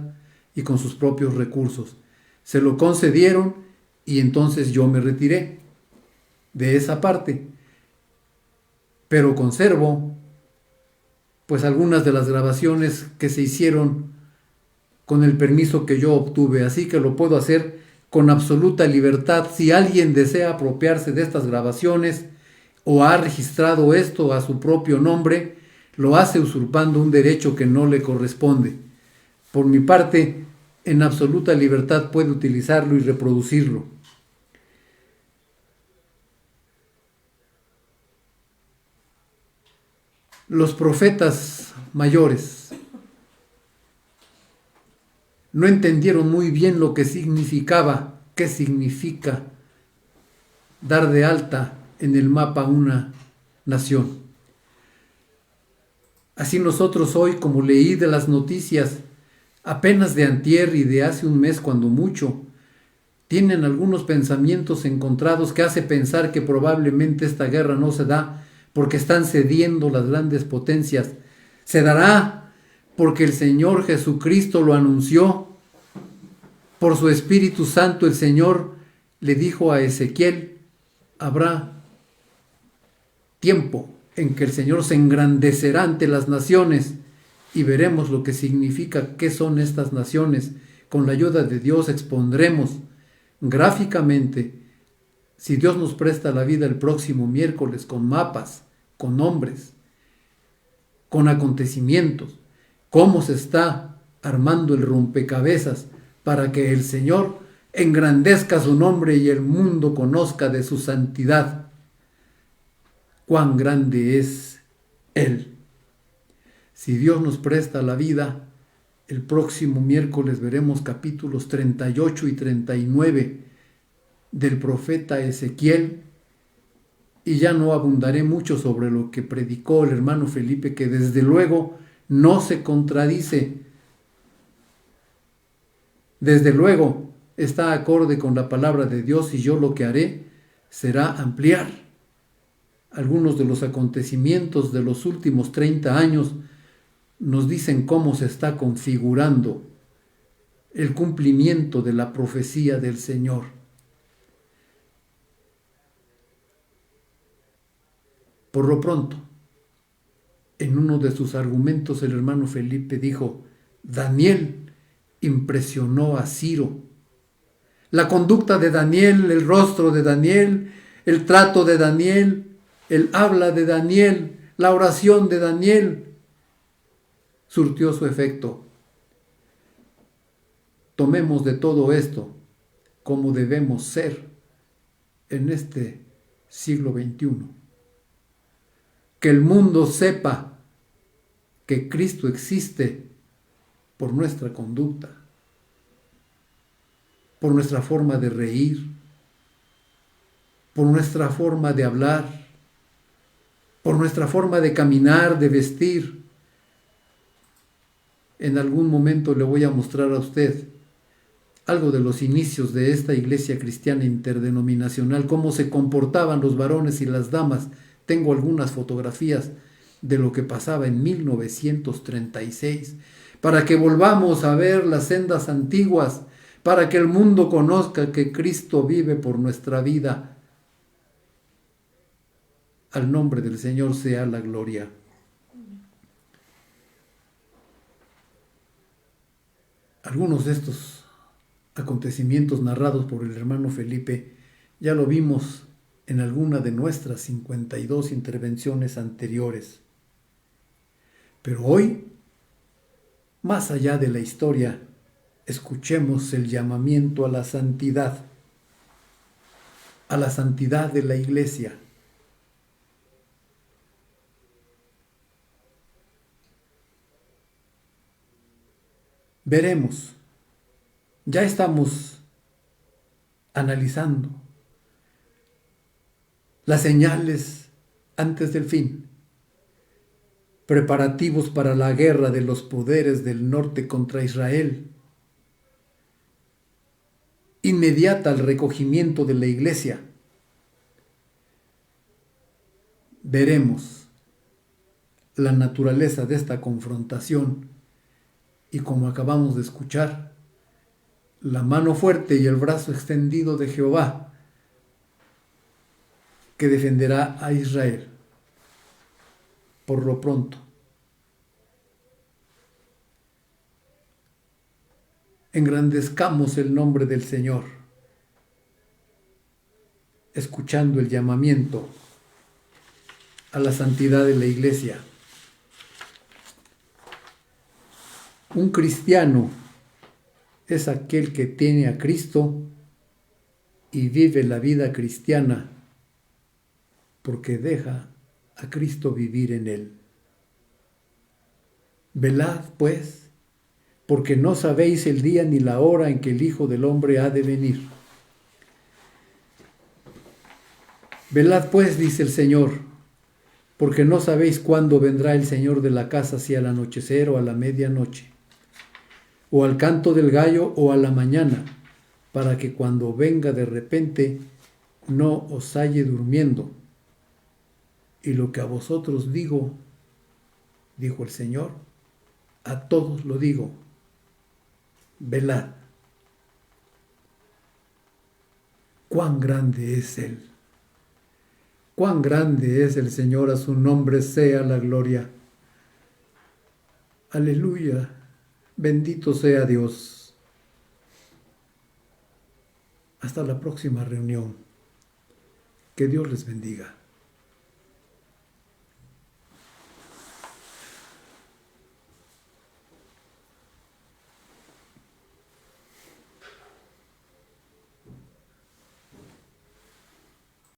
y con sus propios recursos. Se lo concedieron y entonces yo me retiré de esa parte, pero conservo pues algunas de las grabaciones que se hicieron con el permiso que yo obtuve, así que lo puedo hacer con absoluta libertad. Si alguien desea apropiarse de estas grabaciones o ha registrado esto a su propio nombre, lo hace usurpando un derecho que no le corresponde. Por mi parte, en absoluta libertad puede utilizarlo y reproducirlo. Los profetas mayores no entendieron muy bien lo que significaba, qué significa dar de alta en el mapa una nación. Así nosotros hoy, como leí de las noticias, apenas de antier y de hace un mes cuando mucho, tienen algunos pensamientos encontrados que hace pensar que probablemente esta guerra no se da porque están cediendo las grandes potencias. Se dará porque el Señor Jesucristo lo anunció. Por su Espíritu Santo el Señor le dijo a Ezequiel, habrá tiempo en que el Señor se engrandecerá ante las naciones y veremos lo que significa, qué son estas naciones. Con la ayuda de Dios expondremos gráficamente, si Dios nos presta la vida el próximo miércoles, con mapas, con nombres, con acontecimientos, cómo se está armando el rompecabezas para que el Señor engrandezca su nombre y el mundo conozca de su santidad. Cuán grande es Él. Si Dios nos presta la vida, el próximo miércoles veremos capítulos 38 y 39 del profeta Ezequiel, y ya no abundaré mucho sobre lo que predicó el hermano Felipe, que desde luego no se contradice. Desde luego está acorde con la palabra de Dios, y yo lo que haré será ampliar algunos de los acontecimientos de los últimos 30 años. Nos dicen cómo se está configurando el cumplimiento de la profecía del Señor. Por lo pronto, en uno de sus argumentos el hermano Felipe dijo, Daniel impresionó a Ciro. La conducta de Daniel, el rostro de Daniel, el trato de Daniel, el habla de Daniel, la oración de Daniel, surtió su efecto. Tomemos de todo esto como debemos ser en este siglo XXI. que el mundo sepa que Cristo existe por nuestra conducta, por nuestra forma de reír, por nuestra forma de hablar, por nuestra forma de caminar, de vestir. En algún momento le voy a mostrar a usted algo de los inicios de esta iglesia cristiana interdenominacional, cómo se comportaban los varones y las damas. Tengo algunas fotografías de lo que pasaba en 1936, para que volvamos a ver las sendas antiguas, para que el mundo conozca que Cristo vive por nuestra vida. Al nombre del Señor sea la gloria. Algunos de estos acontecimientos narrados por el hermano Felipe ya lo vimos en alguna de nuestras 52 intervenciones anteriores. Pero hoy, más allá de la historia, escuchemos el llamamiento a la santidad de la iglesia. Veremos, ya estamos analizando las señales antes del fin, preparativos para la guerra de los poderes del norte contra Israel, inmediata al recogimiento de la iglesia. Veremos la naturaleza de esta confrontación y, como acabamos de escuchar, la mano fuerte y el brazo extendido de Jehová que defenderá a Israel. Por lo pronto, engrandezcamos el nombre del Señor, escuchando el llamamiento a la santidad de la iglesia. Un cristiano es aquel que tiene a Cristo y vive la vida cristiana porque deja a Cristo vivir en él. Velad, pues, porque no sabéis el día ni la hora en que el Hijo del Hombre ha de venir. Velad, pues, dice el Señor, porque no sabéis cuándo vendrá el Señor de la casa, si al anochecer o a la medianoche, o al canto del gallo o a la mañana, para que cuando venga de repente no os halle durmiendo. Y lo que a vosotros digo, dijo el Señor, a todos lo digo, velad. Cuán grande es Él, cuán grande es el Señor, a su nombre sea la gloria. Aleluya, bendito sea Dios. Hasta la próxima reunión. Que Dios les bendiga.